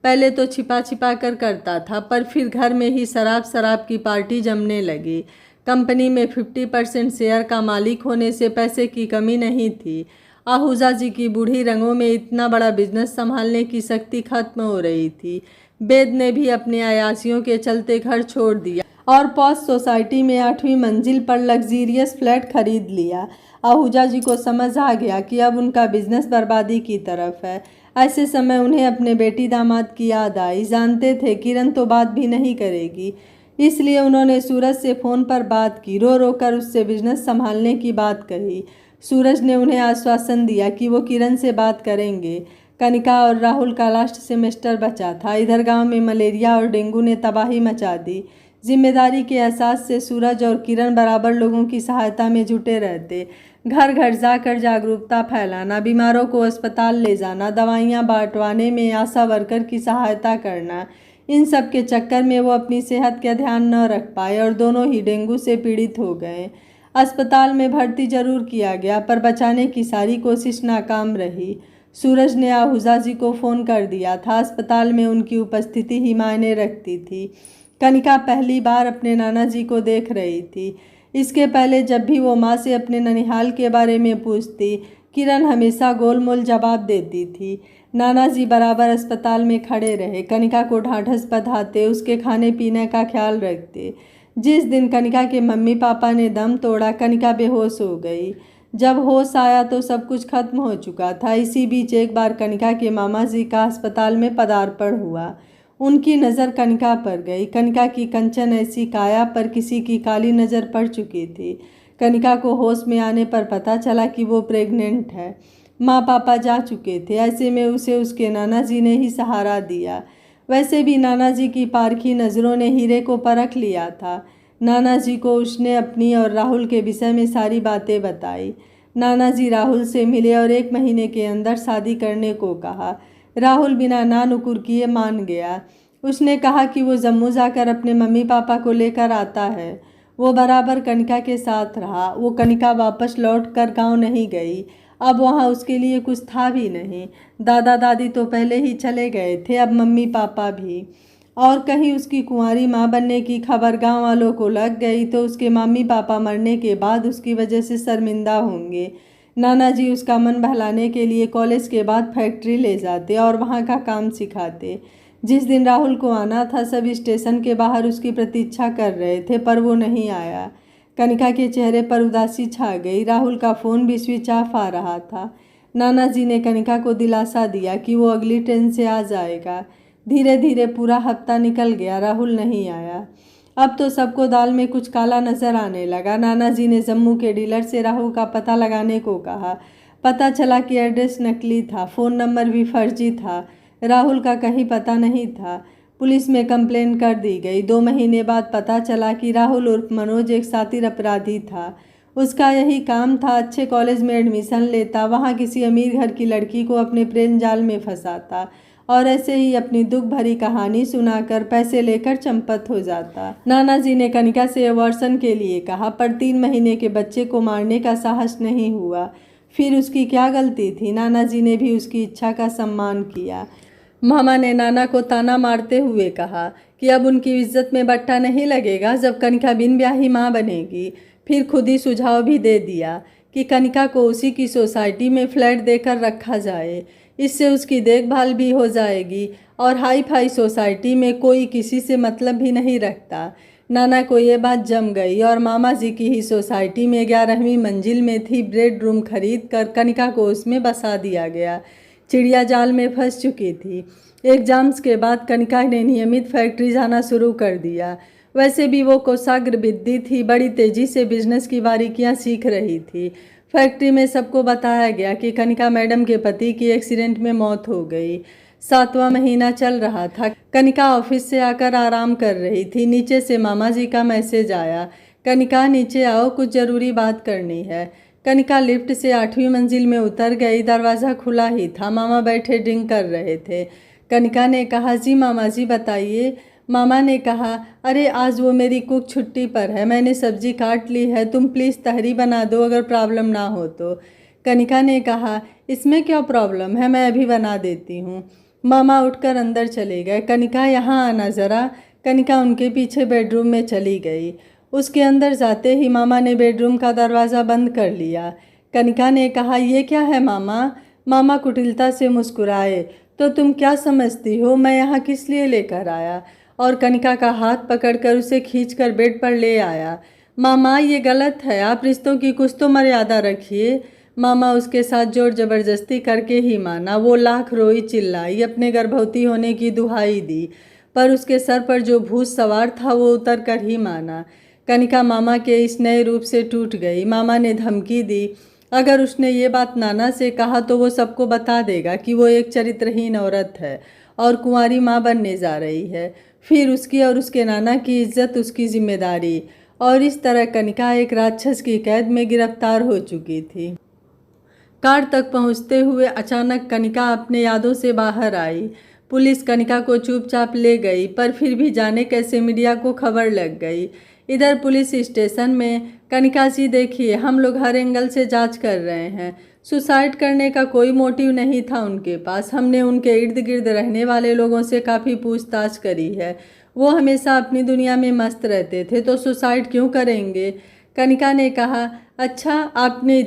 पहले तो छिपा छिपा कर करता था, पर फिर घर में ही शराब की पार्टी जमने लगी। कंपनी में 50% शेयर का मालिक होने से पैसे की कमी नहीं थी। आहूजा जी की बूढ़ी रंगों में इतना बड़ा बिजनेस संभालने की शक्ति खत्म हो रही थी। वेद ने भी अपने अयाशियों के चलते घर छोड़ दिया और पॉश सोसाइटी में 8वीं मंजिल पर लग्जीरियस फ्लैट खरीद लिया। आहूजा जी को समझ आ गया कि अब उनका बिजनेस बर्बादी की तरफ है। ऐसे समय उन्हें अपने बेटी दामाद की याद आई। जानते थे किरण तो बात भी नहीं करेगी, इसलिए उन्होंने सूरज से फ़ोन पर बात की। रो रो कर उससे बिजनेस संभालने की बात कही। सूरज ने उन्हें आश्वासन दिया कि वो किरण से बात करेंगे। कनिका और राहुल का लास्ट सेमेस्टर बचा था। इधर गांव में मलेरिया और डेंगू ने तबाही मचा दी। जिम्मेदारी के एहसास से सूरज और किरण बराबर लोगों की सहायता में जुटे रहते। घर घर जाकर जागरूकता फैलाना, बीमारों को अस्पताल ले जाना, दवाइयाँ बांटवाने में आशा वर्कर की सहायता करना, इन सब के चक्कर में वो अपनी सेहत का ध्यान न रख पाए और दोनों ही डेंगू से पीड़ित हो गए। अस्पताल में भर्ती जरूर किया गया, पर बचाने की सारी कोशिश नाकाम रही। सूरज ने आहूजा जी को फ़ोन कर दिया था। अस्पताल में उनकी उपस्थिति ही मायने रखती थी। कनिका पहली बार अपने नाना जी को देख रही थी। इसके पहले जब भी वो माँ से अपने ननिहाल के बारे में पूछती, किरण हमेशा गोलमोल जवाब देती थी। नाना जी बराबर अस्पताल में खड़े रहे, कनिका को ढाढ़स बंधाते, उसके खाने पीने का ख्याल रखते। जिस दिन कनिका के मम्मी पापा ने दम तोड़ा, कनिका बेहोश हो गई। जब होश आया तो सब कुछ खत्म हो चुका था। इसी बीच एक बार कनिका के मामा जी का अस्पताल में पदार्पण हुआ। उनकी नज़र कनिका पर गई। कनिका की कंचन ऐसी काया पर किसी की काली नज़र पड़ चुकी थी। कनिका को होश में आने पर पता चला कि वो प्रेग्नेंट है। माँ पापा जा चुके थे, ऐसे में उसे उसके नाना जी ने ही सहारा दिया। वैसे भी नाना जी की पारखी नज़रों ने हीरे को परख लिया था। नाना जी को उसने अपनी और राहुल के विषय में सारी बातें बताई। नाना जी राहुल से मिले और 1 महीने के अंदर शादी करने को कहा। राहुल बिना ना नुकुर किए मान गया। उसने कहा कि वो जम्मू जाकर अपने मम्मी पापा को लेकर आता है। वो बराबर कनिका के साथ रहा। वो कनिका वापस लौट कर गाँव नहीं गई। अब वहाँ उसके लिए कुछ था भी नहीं। दादा दादी तो पहले ही चले गए थे, अब मम्मी पापा भी। और कहीं उसकी कुंवारी माँ बनने की खबर गांव वालों को लग गई तो उसके मम्मी पापा मरने के बाद उसकी वजह से शर्मिंदा होंगे। नाना जी उसका मन बहलाने के लिए कॉलेज के बाद फैक्ट्री ले जाते और वहाँ का काम सिखाते। जिस दिन राहुल को आना था, सब स्टेशन के बाहर उसकी प्रतीक्षा कर रहे थे, पर वो नहीं आया। कनिका के चेहरे पर उदासी छा गई। राहुल का फ़ोन भी स्विच ऑफ आ रहा था। नाना जी ने कनिका को दिलासा दिया कि वो अगली ट्रेन से आ जाएगा। धीरे धीरे पूरा हफ्ता निकल गया, राहुल नहीं आया। अब तो सबको दाल में कुछ काला नजर आने लगा। नाना जी ने जम्मू के डीलर से राहुल का पता लगाने को कहा। पता चला कि एड्रेस नकली था, फ़ोन नंबर भी फर्जी था। राहुल का कहीं पता नहीं था। पुलिस में कंप्लेन कर दी गई। 2 महीने बाद पता चला कि राहुल उर्फ मनोज एक शातिर अपराधी था। उसका यही काम था, अच्छे कॉलेज में एडमिशन लेता, वहाँ किसी अमीर घर की लड़की को अपने प्रेम जाल में फंसाता और ऐसे ही अपनी दुख भरी कहानी सुनाकर पैसे लेकर चंपत हो जाता। नाना जी ने कनिका से अबॉर्शन के लिए कहा, पर 3 महीने के बच्चे को मारने का साहस नहीं हुआ। फिर उसकी क्या गलती थी? नाना जी ने भी उसकी इच्छा का सम्मान किया। मामा ने नाना को ताना मारते हुए कहा कि अब उनकी इज्जत में बट्टा नहीं लगेगा जब कनिका बिन ब्याही माँ बनेगी। फिर खुद ही सुझाव भी दे दिया कि कनिका को उसी की सोसाइटी में फ्लैट देकर रखा जाए। इससे उसकी देखभाल भी हो जाएगी और हाई फाई सोसाइटी में कोई किसी से मतलब भी नहीं रखता। नाना को ये बात जम गई और मामा जी की ही सोसाइटी में 11वीं मंजिल में थी बेडरूम खरीद कर कनिका को उसमें बसा दिया गया। चिड़िया जाल में फंस चुकी थी। एग्जाम्स के बाद कनिका ने नियमित फैक्ट्री जाना शुरू कर दिया। वैसे भी वो कोषाग्र विद्या थी, बड़ी तेजी से बिजनेस की बारीकियां सीख रही थी। फैक्ट्री में सबको बताया गया कि कनिका मैडम के पति की एक्सीडेंट में मौत हो गई। 7वां महीना चल रहा था। कनिका ऑफिस से आकर आराम कर रही थी। नीचे से मामा जी का मैसेज आया, कनिका नीचे आओ, कुछ ज़रूरी बात करनी है। कनिका लिफ्ट से 8वीं मंजिल में उतर गई। दरवाज़ा खुला ही था। मामा बैठे ड्रिंक कर रहे थे। कनिका ने कहा, जी मामा जी बताइए। मामा ने कहा, अरे आज वो मेरी कुक छुट्टी पर है, मैंने सब्जी काट ली है, तुम प्लीज़ तहरी बना दो अगर प्रॉब्लम ना हो तो। कनिका ने कहा, इसमें क्या प्रॉब्लम है, मैं अभी बना देती हूँ। मामा उठकर अंदर चले गए। कनिका यहाँ आना ज़रा। कनिका उनके पीछे बेडरूम में चली गई। उसके अंदर जाते ही मामा ने बेडरूम का दरवाज़ा बंद कर लिया। कनिका ने कहा, ये क्या है मामा? मामा कुटिलता से मुस्कुराए, तो तुम क्या समझती हो मैं यहाँ किस लिए लेकर आया? और कनिका का हाथ पकड़कर उसे खींचकर बेड पर ले आया। मामा ये गलत है, आप रिश्तों की कुछ तो मर्यादा रखिए। मामा उसके साथ जोर जबरदस्ती करके ही माना। वो लाख रोई, चिल्लाई, अपने गर्भवती होने की दुहाई दी, पर उसके सर पर जो भूत सवार था वो उतर कर ही माना। कनिका मामा के इस नए रूप से टूट गई। मामा ने धमकी दी, अगर उसने ये बात नाना से कहा तो वो सबको बता देगा कि वो एक चरित्रहीन औरत है और कुंवारी माँ बनने जा रही है। फिर उसकी और उसके नाना की इज्जत उसकी जिम्मेदारी। और इस तरह कनिका एक राक्षस की कैद में गिरफ्तार हो चुकी थी। कार तक पहुंचते हुए अचानक कनिका अपने यादों से बाहर आई। पुलिस कनिका को चुपचाप ले गई, पर फिर भी जाने कैसे मीडिया को खबर लग गई। इधर पुलिस स्टेशन में, कनिका जी देखिए, हम लोग हर एंगल से जांच कर रहे हैं। सुसाइड करने का कोई मोटिव नहीं था उनके पास। हमने उनके इर्द गिर्द रहने वाले लोगों से काफ़ी पूछताछ करी है। वो हमेशा अपनी दुनिया में मस्त रहते थे, तो सुसाइड क्यों करेंगे? कनिका ने कहा, अच्छा आपने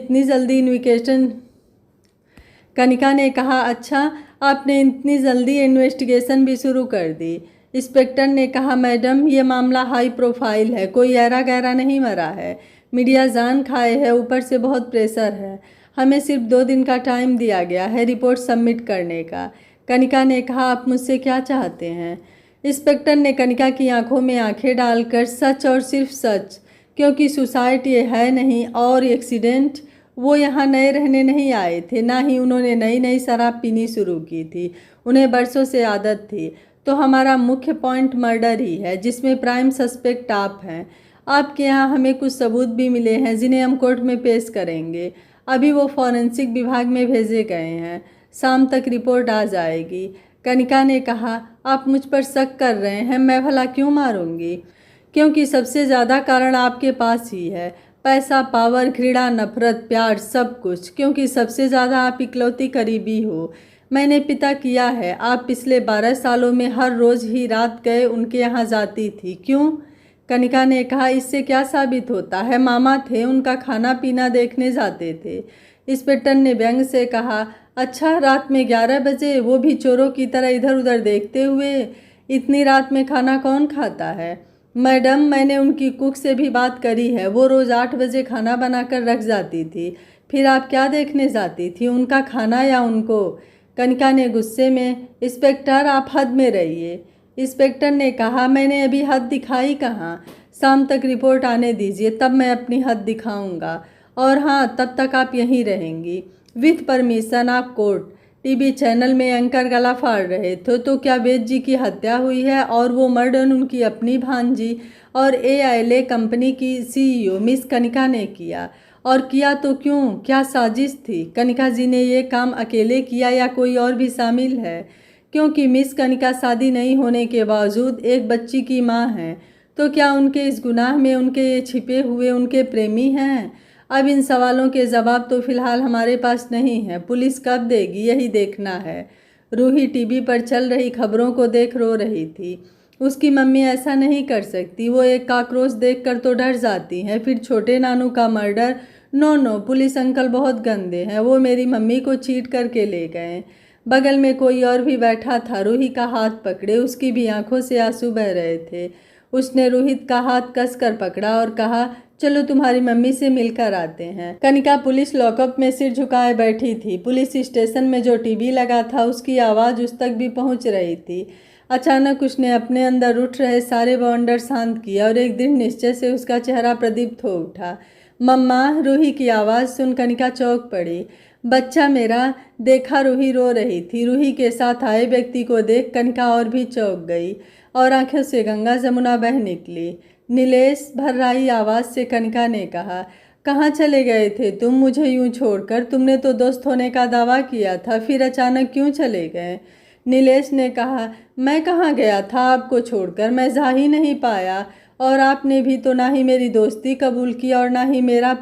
इतनी जल्दी इन्वेस्टिगेशन भी शुरू कर दी। इंस्पेक्टर ने कहा, मैडम ये मामला हाई प्रोफाइल है, कोई ऐरा गैरा नहीं मरा है। मीडिया जान खाए है, ऊपर से बहुत प्रेशर है। हमें सिर्फ 2 दिन का टाइम दिया गया है रिपोर्ट सबमिट करने का। कनिका ने कहा, आप मुझसे क्या चाहते हैं? इंस्पेक्टर ने कनिका की आंखों में आंखें डालकर सच और सिर्फ सच, क्योंकि सुसाइड ये है नहीं और एक्सीडेंट। वो यहाँ नए रहने नहीं आए थे, ना ही उन्होंने नई नई शराब पीनी शुरू की थी। उन्हें बरसों से आदत थी। तो हमारा मुख्य पॉइंट मर्डर ही है, जिसमें प्राइम सस्पेक्ट आप हैं। आपके यहाँ हमें कुछ सबूत भी मिले हैं जिन्हें हम कोर्ट में पेश करेंगे। अभी वो फॉरेंसिक विभाग में भेजे गए हैं, शाम तक रिपोर्ट आ जाएगी। कनिका ने कहा, आप मुझ पर शक कर रहे हैं, मैं भला क्यों मारूंगी? क्योंकि सबसे ज़्यादा कारण आपके पास ही है। पैसा, पावर, घृणा, नफरत, प्यार, सब कुछ। क्योंकि सबसे ज़्यादा आप इकलौती करीबी हो। मैंने पिता किया है। आप पिछले 12 सालों में हर रोज़ ही रात गए उनके यहाँ जाती थी, क्यों? कनिका ने कहा, इससे क्या साबित होता है? मामा थे, उनका खाना पीना देखने जाते थे। इंस्पेक्टर ने व्यंग से कहा, अच्छा रात में 11 बजे, वो भी चोरों की तरह इधर उधर देखते हुए? इतनी रात में खाना कौन खाता है? मैडम, मैंने उनकी कुक से भी बात करी है, वो रोज़ 8 बजे खाना बनाकर रख जाती थी। फिर आप क्या देखने जाती थी, उनका खाना या उनको? कनिका ने गुस्से में, इंस्पेक्टर आप हद में रहिए। इंस्पेक्टर ने कहा, मैंने अभी हद दिखाई कहाँ? शाम तक रिपोर्ट आने दीजिए, तब मैं अपनी हद दिखाऊंगा। और हाँ, तब तक आप यहीं रहेंगी। विथ परमिशन आप कोर्ट। टीवी चैनल में एंकर गला फाड़ रहे थे, तो क्या वेद जी की हत्या हुई है और वो मर्डर उनकी अपनी भांजी और AILA कंपनी की CEO मिस कनिका ने किया? और किया तो क्यों? क्या साजिश थी? कनिका जी ने ये काम अकेले किया या कोई और भी शामिल है? क्योंकि मिस कनिका शादी नहीं होने के बावजूद एक बच्ची की माँ हैं, तो क्या उनके इस गुनाह में उनके ये छिपे हुए उनके प्रेमी हैं? अब इन सवालों के जवाब तो फिलहाल हमारे पास नहीं है। पुलिस कब देगी, यही देखना है। रूही टीवी पर चल रही खबरों को देख रो रही थी। उसकी मम्मी ऐसा नहीं कर सकती, वो एक काकरोच देखकर तो डर जाती हैं। फिर छोटे नानू का मर्डर? नो, पुलिस अंकल बहुत गंदे हैं, वो मेरी मम्मी को चीट करके ले गए। बगल में कोई और भी बैठा था, रूही का हाथ पकड़े, उसकी भी आंखों से आंसू बह रहे थे। उसने रोहित का हाथ कसकर पकड़ा और कहा, चलो तुम्हारी मम्मी से मिलकर आते हैं। कनिका पुलिस लॉकअप में सिर झुकाए बैठी थी। पुलिस स्टेशन में जो टीवी लगा था उसकी आवाज़ उस तक भी पहुंच रही थी। अचानक उसने अपने अंदर उठ रहे सारे बवंडर शांत किया और एक दृढ़ निश्चय से उसका चेहरा प्रदीप्त हो उठा। मम्मा, रूही की आवाज़ सुन कनिका चौंक पड़ी। बच्चा मेरा। देखा, रूही रो रही थी। रूही के साथ आए व्यक्ति को देख कनिका और भी चौंक गई और आंखों से गंगा जमुना बह निकली। नीलेश, भर्राई आवाज़ से कनिका ने कहा, कहाँ चले गए थे तुम मुझे यूं छोड़कर? तुमने तो दोस्त होने का दावा किया था, फिर अचानक क्यों चले गए? नीलेश ने कहा, मैं कहाँ गया था आपको छोड़कर? मैं जा ही नहीं पाया और आपने भी तो ना ही मेरी दोस्ती कबूल की और ना ही मेरा।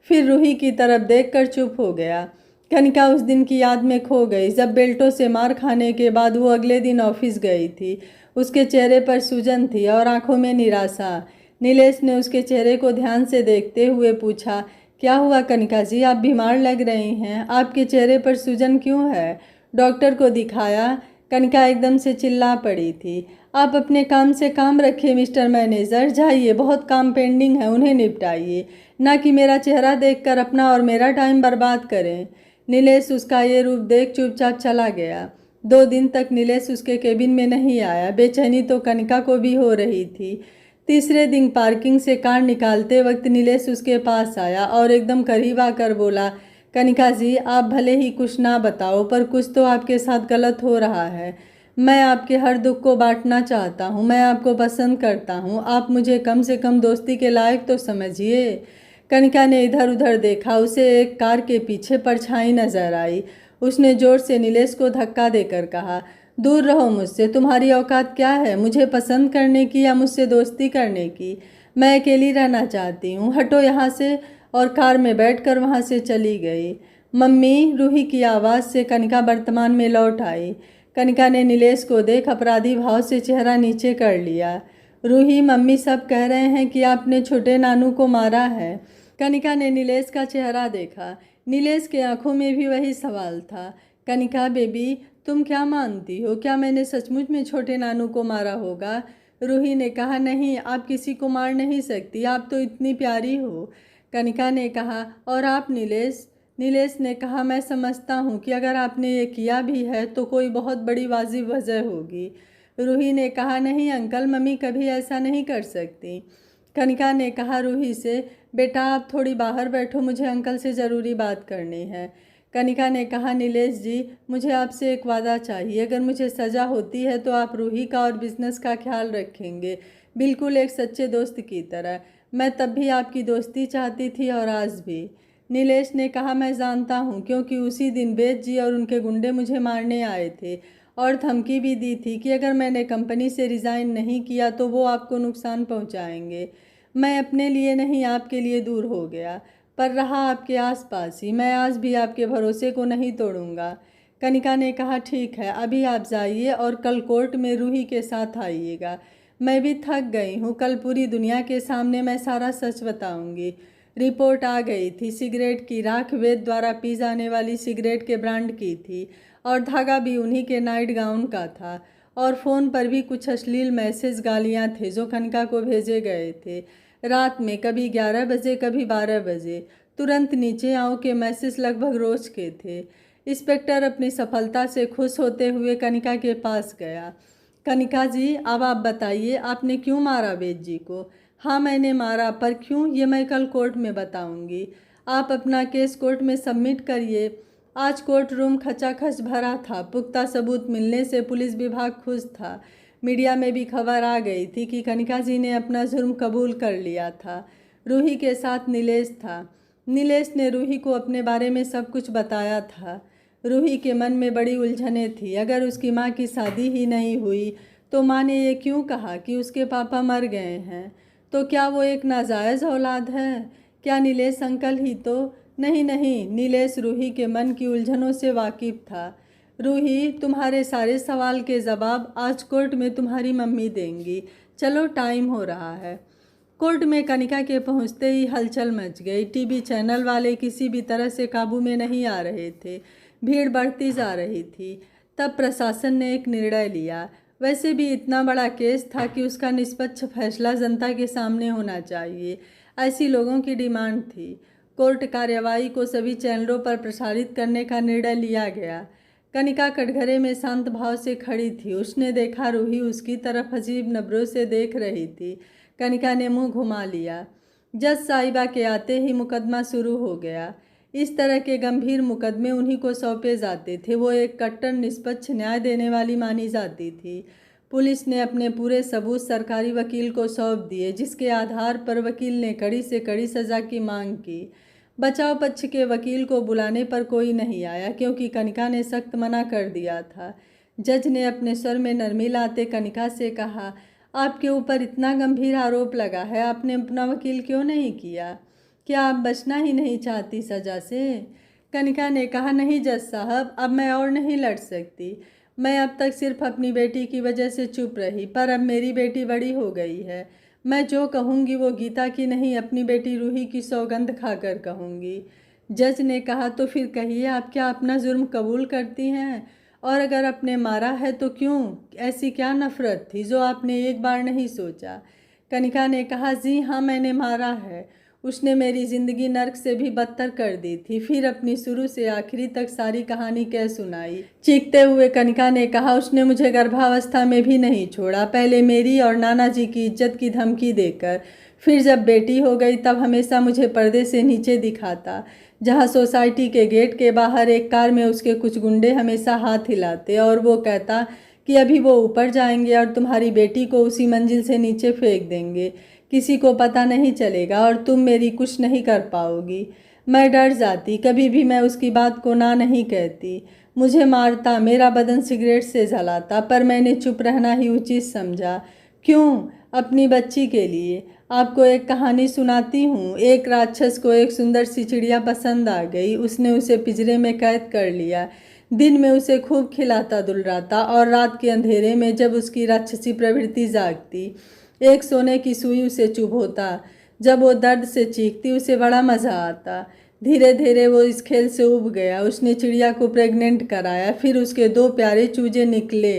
फिर रूही की तरफ देखकर चुप हो गया। कनिका उस दिन की याद में खो गई जब बेल्टों से मार खाने के बाद वो अगले दिन ऑफिस गई थी। उसके चेहरे पर सूजन थी और आंखों में निराशा। नीलेश ने उसके चेहरे को ध्यान से देखते हुए पूछा, क्या हुआ कनिका जी, आप बीमार लग रही हैं? आपके चेहरे पर सूजन क्यों है? डॉक्टर को दिखाया? कनिका एकदम से चिल्ला पड़ी थी। आप अपने काम से काम रखिए मिस्टर मैनेजर, जाइए, बहुत काम पेंडिंग है, उन्हें निपटाइए, ना कि मेरा चेहरा देखकर अपना और मेरा टाइम बर्बाद करें। नीलेश उसका ये रूप देख चुपचाप चला गया। 2 दिन तक नीलेश उसके केबिन में नहीं आया। बेचैनी तो कनिका को भी हो रही थी। तीसरे दिन पार्किंग से कार निकालते वक्त नीलेश उसके पास आया और एकदम करीब आकर बोला, कनिका जी, आप भले ही कुछ ना बताओ, पर कुछ तो आपके साथ गलत हो रहा है। मैं आपके हर दुख को बांटना चाहता हूँ, मैं आपको पसंद करता हूँ, आप मुझे कम से कम दोस्ती के लायक तो समझिए। कनिका ने इधर उधर देखा। उसे एक कार के पीछे परछाई नजर आई। उसने जोर से नीलेश को धक्का देकर कहा, दूर रहो मुझसे, तुम्हारी औकात क्या है मुझे पसंद करने की या मुझसे दोस्ती करने की? मैं अकेली रहना चाहती हूँ, हटो यहाँ से। और कार में बैठकर वहाँ से चली गई। मम्मी, रूही की आवाज़ से कनिका वर्तमान में लौट आई। कनिका ने नीलेश को देख अपराधी भाव से चेहरा नीचे कर लिया। रूही, मम्मी सब कह रहे हैं कि आपने छोटे नानू को मारा है। कनिका ने नीलेश का चेहरा देखा। नीलेश के आंखों में भी वही सवाल था। कनिका बेबी, तुम क्या मानती हो? क्या मैंने सचमुच में छोटे नानू को मारा होगा? रूही ने कहा, नहीं, आप किसी को मार नहीं सकती, आप तो इतनी प्यारी हो। कनिका ने कहा, और आप नीलेश? नीलेश ने कहा, मैं समझता हूँ कि अगर आपने ये किया भी है तो कोई बहुत बड़ी वाजिब वजह होगी। रूही ने कहा, नहीं अंकल, मम्मी कभी ऐसा नहीं कर सकती। कनिका ने कहा रूही से, बेटा आप थोड़ी बाहर बैठो, मुझे अंकल से ज़रूरी बात करनी है। कनिका ने कहा, नीलेश जी, मुझे आपसे एक वादा चाहिए, अगर मुझे सज़ा होती है तो आप रूही का और बिजनेस का ख्याल रखेंगे, बिल्कुल एक सच्चे दोस्त की तरह। मैं तब भी आपकी दोस्ती चाहती थी और आज भी। नीलेश ने कहा, मैं जानता हूँ, क्योंकि उसी दिन वेद जी और उनके गुंडे मुझे मारने आए थे और धमकी भी दी थी कि अगर मैंने कंपनी से रिज़ाइन नहीं किया तो वो आपको नुकसान पहुँचाएंगे। मैं अपने लिए नहीं, आपके लिए दूर हो गया, पर रहा आपके आसपास ही। मैं आज भी आपके भरोसे को नहीं तोड़ूंगा। कनिका ने कहा, ठीक है, अभी आप जाइए और कल कोर्ट में रूही के साथ आइएगा। मैं भी थक गई हूँ, कल पूरी दुनिया के सामने मैं सारा सच बताऊंगी। रिपोर्ट आ गई थी, सिगरेट की राख वेद द्वारा पी जाने वाली सिगरेट के ब्रांड की थी और धागा भी उन्हीं के नाइट गाउन का था और फ़ोन पर भी कुछ अश्लील मैसेज, गालियाँ थे जो कनिका को भेजे गए थे रात में, कभी 11 बजे कभी 12 बजे। तुरंत नीचे आओ के मैसेज लगभग रोज के थे। इंस्पेक्टर अपनी सफलता से खुश होते हुए कनिका के पास गया। कनिका जी, अब आप बताइए, आपने क्यों मारा वेद जी को? हाँ, मैंने मारा, पर क्यों ये मैं कल कोर्ट में बताऊंगी। आप अपना केस कोर्ट में सबमिट करिए। आज कोर्ट रूम खचाखच भरा था। पुख्ता सबूत मिलने से पुलिस विभाग खुश था। मीडिया में भी खबर आ गई थी कि कनिका जी ने अपना जुर्म कबूल कर लिया था। रूही के साथ नीलेश था। नीलेश ने रूही को अपने बारे में सब कुछ बताया था। रूही के मन में बड़ी उलझनें थी। अगर उसकी माँ की शादी ही नहीं हुई तो माँ ने ये क्यों कहा कि उसके पापा मर गए हैं? तो क्या वो एक नाजायज़ औलाद है? क्या नीलेश अंकल ही तो? नहीं नहीं, नीलेश रूही के मन की उलझनों से वाकिफ था। रूही, तुम्हारे सारे सवाल के जवाब आज कोर्ट में तुम्हारी मम्मी देंगी। चलो, टाइम हो रहा है। कोर्ट में कनिका के पहुंचते ही हलचल मच गई। टीवी चैनल वाले किसी भी तरह से काबू में नहीं आ रहे थे। भीड़ बढ़ती जा रही थी। तब प्रशासन ने एक निर्णय लिया। वैसे भी इतना बड़ा केस था कि उसका निष्पक्ष फैसला जनता के सामने होना चाहिए, ऐसी लोगों की डिमांड थी। कोर्ट कार्यवाही को सभी चैनलों पर प्रसारित करने का निर्णय लिया गया। कनिका कटघरे में शांत भाव से खड़ी थी। उसने देखा रूही उसकी तरफ अजीब नजरों से देख रही थी। कनिका ने मुंह घुमा लिया। जज साहिबा के आते ही मुकदमा शुरू हो गया। इस तरह के गंभीर मुकदमे उन्हीं को सौंपे जाते थे। वो एक कट्टर निष्पक्ष न्याय देने वाली मानी जाती थी। पुलिस ने अपने पूरे सबूत सरकारी वकील को सौंप दिए, जिसके आधार पर वकील ने कड़ी से कड़ी सज़ा की मांग की। बचाव पक्ष के वकील को बुलाने पर कोई नहीं आया, क्योंकि कनिका ने सख्त मना कर दिया था। जज ने अपने स्वर में नरमी लाते कनिका से कहा, आपके ऊपर इतना गंभीर आरोप लगा है, आपने अपना वकील क्यों नहीं किया? क्या आप बचना ही नहीं चाहती सज़ा से? कनिका ने कहा, नहीं जज साहब, अब मैं और नहीं लड़ सकती। मैं अब तक सिर्फ अपनी बेटी की वजह से चुप रही, पर अब मेरी बेटी बड़ी हो गई है। मैं जो कहूँगी वो गीता की नहीं, अपनी बेटी रूही की सौगंध खाकर कहूँगी। जज ने कहा, तो फिर कहिए, आप क्या अपना जुर्म कबूल करती हैं और अगर आपने मारा है तो क्यों? ऐसी क्या नफ़रत थी जो आपने एक बार नहीं सोचा? कनिका ने कहा, जी हाँ, मैंने मारा है। उसने मेरी ज़िंदगी नर्क से भी बदतर कर दी थी। फिर अपनी शुरू से आखिरी तक सारी कहानी कह सुनाई। चीखते हुए कनिका ने कहा, उसने मुझे गर्भावस्था में भी नहीं छोड़ा। पहले मेरी और नाना जी की इज्जत की धमकी देकर, फिर जब बेटी हो गई तब हमेशा मुझे पर्दे से नीचे दिखाता, जहाँ सोसाइटी के गेट के बाहर एक कार में उसके कुछ गुंडे हमेशा हाथ हिलाते और वो कहता कि अभी वो ऊपर जाएंगे और तुम्हारी बेटी को उसी मंजिल से नीचे फेंक देंगे। किसी को पता नहीं चलेगा और तुम मेरी कुछ नहीं कर पाओगी। मैं डर जाती, कभी भी मैं उसकी बात को ना नहीं कहती। मुझे मारता, मेरा बदन सिगरेट से जलाता, पर मैंने चुप रहना ही उचित समझा। क्यों? अपनी बच्ची के लिए। आपको एक कहानी सुनाती हूँ। एक राक्षस को एक सुंदर सी चिड़िया पसंद आ गई। उसने उसे पिंजरे में कैद कर लिया। दिन में उसे खूब खिलाता दुलराता और रात के अंधेरे में जब उसकी राक्षसी प्रवृत्ति जागती, एक सोने की सुई उसे चुभोता। जब वो दर्द से चीखती, उसे बड़ा मज़ा आता। धीरे धीरे वो इस खेल से उब गया। उसने चिड़िया को प्रेग्नेंट कराया। फिर उसके 2 प्यारे चूजे निकले।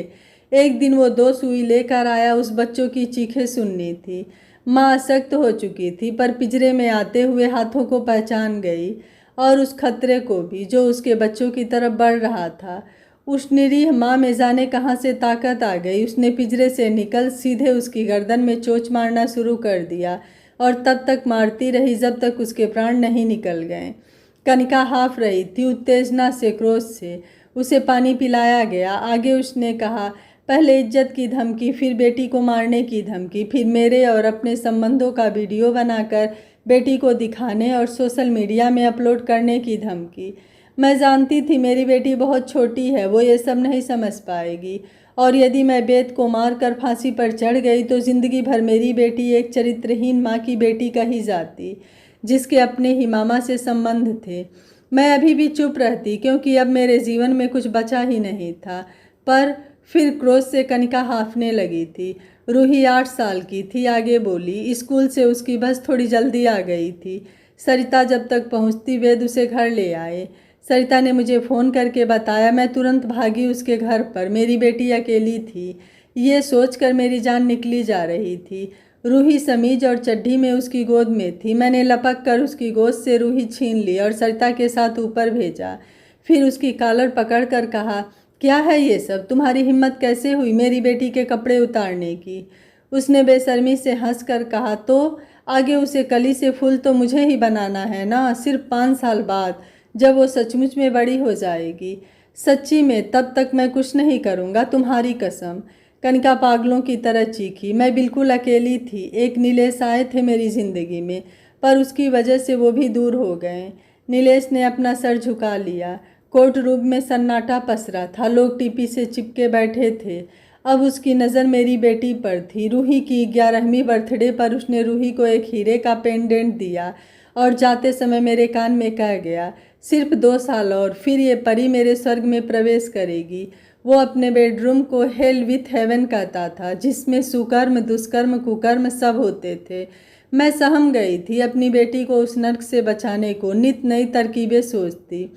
एक दिन वो 2 सुई लेकर आया। उस बच्चों की चीखें सुननी थी। माँ अशक्त हो चुकी थी, पर पिंजरे में आते हुए हाथों को पहचान गई और उस खतरे को भी जो उसके बच्चों की तरफ बढ़ रहा था। उस निरीह माँ में जाने कहाँ से ताकत आ गई। उसने पिंजरे से निकल सीधे उसकी गर्दन में चोंच मारना शुरू कर दिया और तब तक मारती रही जब तक उसके प्राण नहीं निकल गए। कनिका हाँफ रही थी, उत्तेजना से, क्रोध से। उसे पानी पिलाया गया। आगे उसने कहा, पहले इज्जत की धमकी, फिर बेटी को मारने की धमकी, फिर मेरे और अपने संबंधों का वीडियो बनाकर बेटी को दिखाने और सोशल मीडिया में अपलोड करने की धमकी। मैं जानती थी मेरी बेटी बहुत छोटी है, वो ये सब नहीं समझ पाएगी, और यदि मैं बेत को मार कर फांसी पर चढ़ गई तो जिंदगी भर मेरी बेटी एक चरित्रहीन माँ की बेटी कही जाती, जिसके अपने ही मामा से संबंध थे। मैं अभी भी चुप रहती, क्योंकि अब मेरे जीवन में कुछ बचा ही नहीं था। पर फिर क्रोध से कनिका हाँफने लगी थी। रूही 8 साल की थी। आगे बोली, स्कूल से उसकी बस थोड़ी जल्दी आ गई थी। सरिता जब तक पहुंचती वेद उसे घर ले आए। सरिता ने मुझे फ़ोन करके बताया। मैं तुरंत भागी उसके घर पर। मेरी बेटी अकेली थी, ये सोचकर मेरी जान निकली जा रही थी। रूही समीज और चड्ढी में उसकी गोद में थी। मैंने लपक कर उसकी गोद से रूही छीन ली और सरिता के साथ ऊपर भेजा। फिर उसकी कॉलर पकड़कर कहा, क्या है ये सब? तुम्हारी हिम्मत कैसे हुई मेरी बेटी के कपड़े उतारने की? उसने बेशर्मी से हंसकर कहा, तो आगे उसे कली से फूल तो मुझे ही बनाना है ना, सिर्फ 5 साल बाद, जब वो सचमुच में बड़ी हो जाएगी। सच्ची में तब तक मैं कुछ नहीं करूँगा, तुम्हारी कसम। कनिका पागलों की तरह चीखी। मैं बिल्कुल अकेली थी। एक नीलेश आए थे मेरी ज़िंदगी में, पर उसकी वजह से वो भी दूर हो गए। नीलेश ने अपना सर झुका लिया। कोर्ट रूम में सन्नाटा पसरा था। लोग टीपी से चिपके बैठे थे। अब उसकी नज़र मेरी बेटी पर थी। रूही की 11वीं बर्थडे पर उसने रूही को एक हीरे का पेंडेंट दिया और जाते समय मेरे कान में कह गया, सिर्फ 2 साल और फिर ये परी मेरे स्वर्ग में प्रवेश करेगी। वो अपने बेडरूम को हेल विथ हेवन कहता था, जिसमें सुकर्म, दुष्कर्म, कुकर्म सब होते थे। मैं सहम गई थी। अपनी बेटी को उस नर्क से बचाने को नित नई तरकीबें सोचती।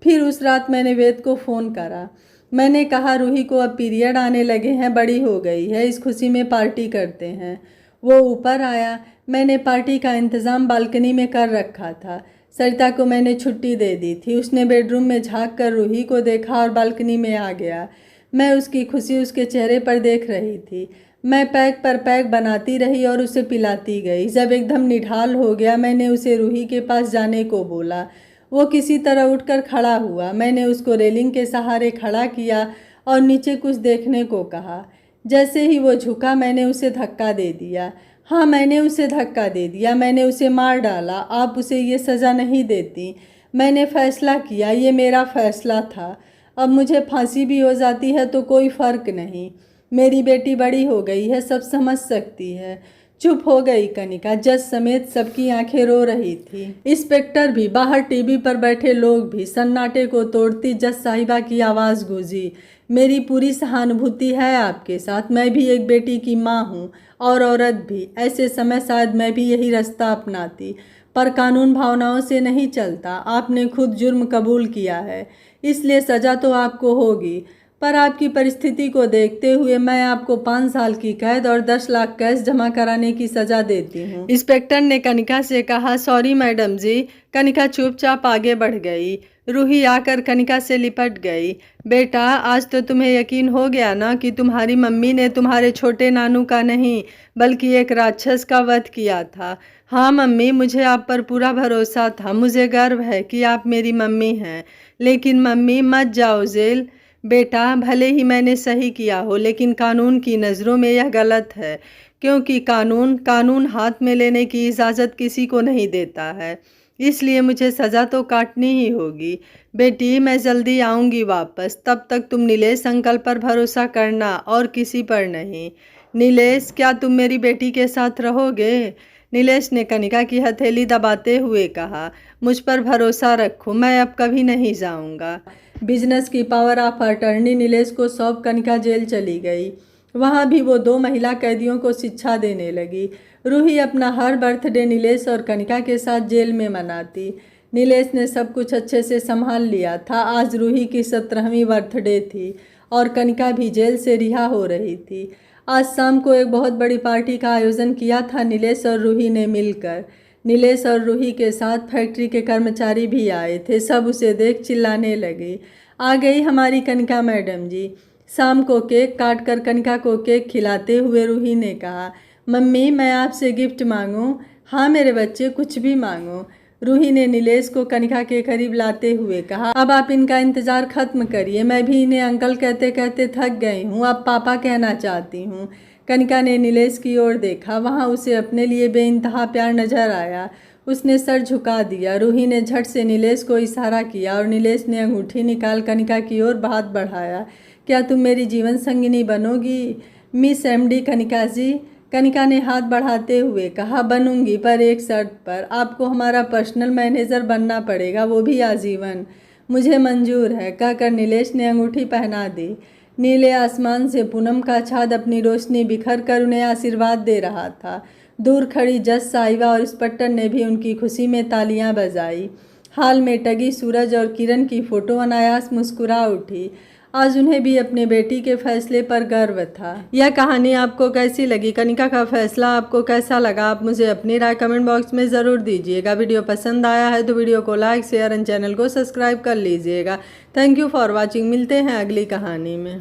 फिर उस रात मैंने वेद को फ़ोन करा। मैंने कहा, रूही को अब पीरियड आने लगे हैं, बड़ी हो गई है, इस खुशी में पार्टी करते हैं। वो ऊपर आया। मैंने पार्टी का इंतज़ाम बालकनी में कर रखा था। सरिता को मैंने छुट्टी दे दी थी। उसने बेडरूम में झांक कर रूही को देखा और बालकनी में आ गया। मैं उसकी खुशी उसके चेहरे पर देख रही थी। मैं पैक पर पैक बनाती रही और उसे पिलाती गई। जब एकदम निढाल हो गया, मैंने उसे रूही के पास जाने को बोला। वो किसी तरह उठकर खड़ा हुआ। मैंने उसको रेलिंग के सहारे खड़ा किया और नीचे कुछ देखने को कहा। जैसे ही वो झुका, मैंने उसे धक्का दे दिया। हाँ, मैंने उसे धक्का दे दिया। मैंने उसे मार डाला। आप उसे ये सज़ा नहीं देती। मैंने फैसला किया, ये मेरा फैसला था। अब मुझे फांसी भी हो जाती है तो कोई फ़र्क नहीं। मेरी बेटी बड़ी हो गई है, सब समझ सकती है। चुप हो गई कनिका। जज समेत सबकी आंखें रो रही थी। इंस्पेक्टर भी, बाहर टीवी पर बैठे लोग भी। सन्नाटे को तोड़ती जज साहिबा की आवाज़ गूंजी, मेरी पूरी सहानुभूति है आपके साथ। मैं भी एक बेटी की माँ हूँ और औरत भी। ऐसे समय शायद मैं भी यही रास्ता अपनाती, पर कानून भावनाओं से नहीं चलता। आपने खुद जुर्म कबूल किया है, इसलिए सज़ा तो आपको होगी। पर आपकी परिस्थिति को देखते हुए मैं आपको 5 साल की कैद और 10 लाख कैश जमा कराने की सजा देती हूँ। इंस्पेक्टर ने कनिका से कहा, सॉरी मैडम जी। कनिका चुपचाप आगे बढ़ गई। रूही आकर कनिका से लिपट गई। बेटा, आज तो तुम्हें यकीन हो गया ना कि तुम्हारी मम्मी ने तुम्हारे छोटे नानू का नहीं बल्कि एक राक्षस का वध किया था। हाँ मम्मी, मुझे आप पर पूरा भरोसा था। मुझे गर्व है कि आप मेरी मम्मी हैं। लेकिन मम्मी, मत जाओ जेल। बेटा, भले ही मैंने सही किया हो लेकिन कानून की नज़रों में यह गलत है, क्योंकि कानून हाथ में लेने की इजाज़त किसी को नहीं देता है। इसलिए मुझे सज़ा तो काटनी ही होगी। बेटी, मैं जल्दी आऊँगी वापस। तब तक तुम नीलेश अंकल पर भरोसा करना और किसी पर नहीं। नीलेश, क्या तुम मेरी बेटी के साथ रहोगे? नीलेश ने कनिका की हथेली दबाते हुए कहा, मुझ पर भरोसा रखो, मैं अब कभी नहीं जाऊंगा। बिजनेस की पावर ऑफ अटर्नी नीलेश को सौंप कनिका जेल चली गई। वहाँ भी वो 2 महिला कैदियों को शिक्षा देने लगी। रूही अपना हर बर्थडे नीलेश और कनिका के साथ जेल में मनाती। नीलेश ने सब कुछ अच्छे से संभाल लिया था। आज रूही की 17वीं बर्थडे थी और कनिका भी जेल से रिहा हो रही थी। आज शाम को एक बहुत बड़ी पार्टी का आयोजन किया था नीलेश और रूही ने मिलकर। नीलेश और रूही के साथ फैक्ट्री के कर्मचारी भी आए थे। सब उसे देख चिल्लाने लगे, आ गई हमारी कनिका मैडम जी। शाम को केक काट कर कनिका को केक खिलाते हुए रूही ने कहा, मम्मी, मैं आपसे गिफ्ट मांगूं? हाँ मेरे बच्चे, कुछ भी मांगो। रूही ने नीलेश को कनिका के करीब लाते हुए कहा, अब आप इनका इंतज़ार खत्म करिए। मैं भी इन्हें अंकल कहते कहते थक गई हूँ, अब पापा कहना चाहती हूँ। कनिका ने नीलेश की ओर देखा। वहाँ उसे अपने लिए बेइंतहा प्यार नजर आया। उसने सर झुका दिया। रूही ने झट से नीलेश को इशारा किया और नीलेश ने अंगूठी निकाल कनिका की ओर हाथ बढ़ाया। क्या तुम मेरी जीवन संगिनी बनोगी मिस एमडी कनिका जी? कनिका ने हाथ बढ़ाते हुए कहा, बनूंगी, पर एक शर्त पर। आपको हमारा पर्सनल मैनेजर बनना पड़ेगा, वो भी आजीवन। मुझे मंजूर है, कहकर नीलेश ने अंगूठी पहना दी। नीले आसमान से पूनम का छाद अपनी रोशनी बिखर कर उन्हें आशीर्वाद दे रहा था। दूर खड़ी जज साहिबा और इंस्पेक्टर ने भी उनकी खुशी में तालियां बजाई। हाल में टगी सूरज और किरण की फोटो अनायास मुस्कुरा उठी। आज उन्हें भी अपने बेटी के फैसले पर गर्व था। यह कहानी आपको कैसी लगी? कनिका का फैसला आपको कैसा लगा? आप मुझे अपनी राय कमेंट बॉक्स में ज़रूर दीजिएगा। वीडियो पसंद आया है तो वीडियो को लाइक, शेयर एंड चैनल को सब्सक्राइब कर लीजिएगा। Thank you for watching. मिलते हैं अगली कहानी में।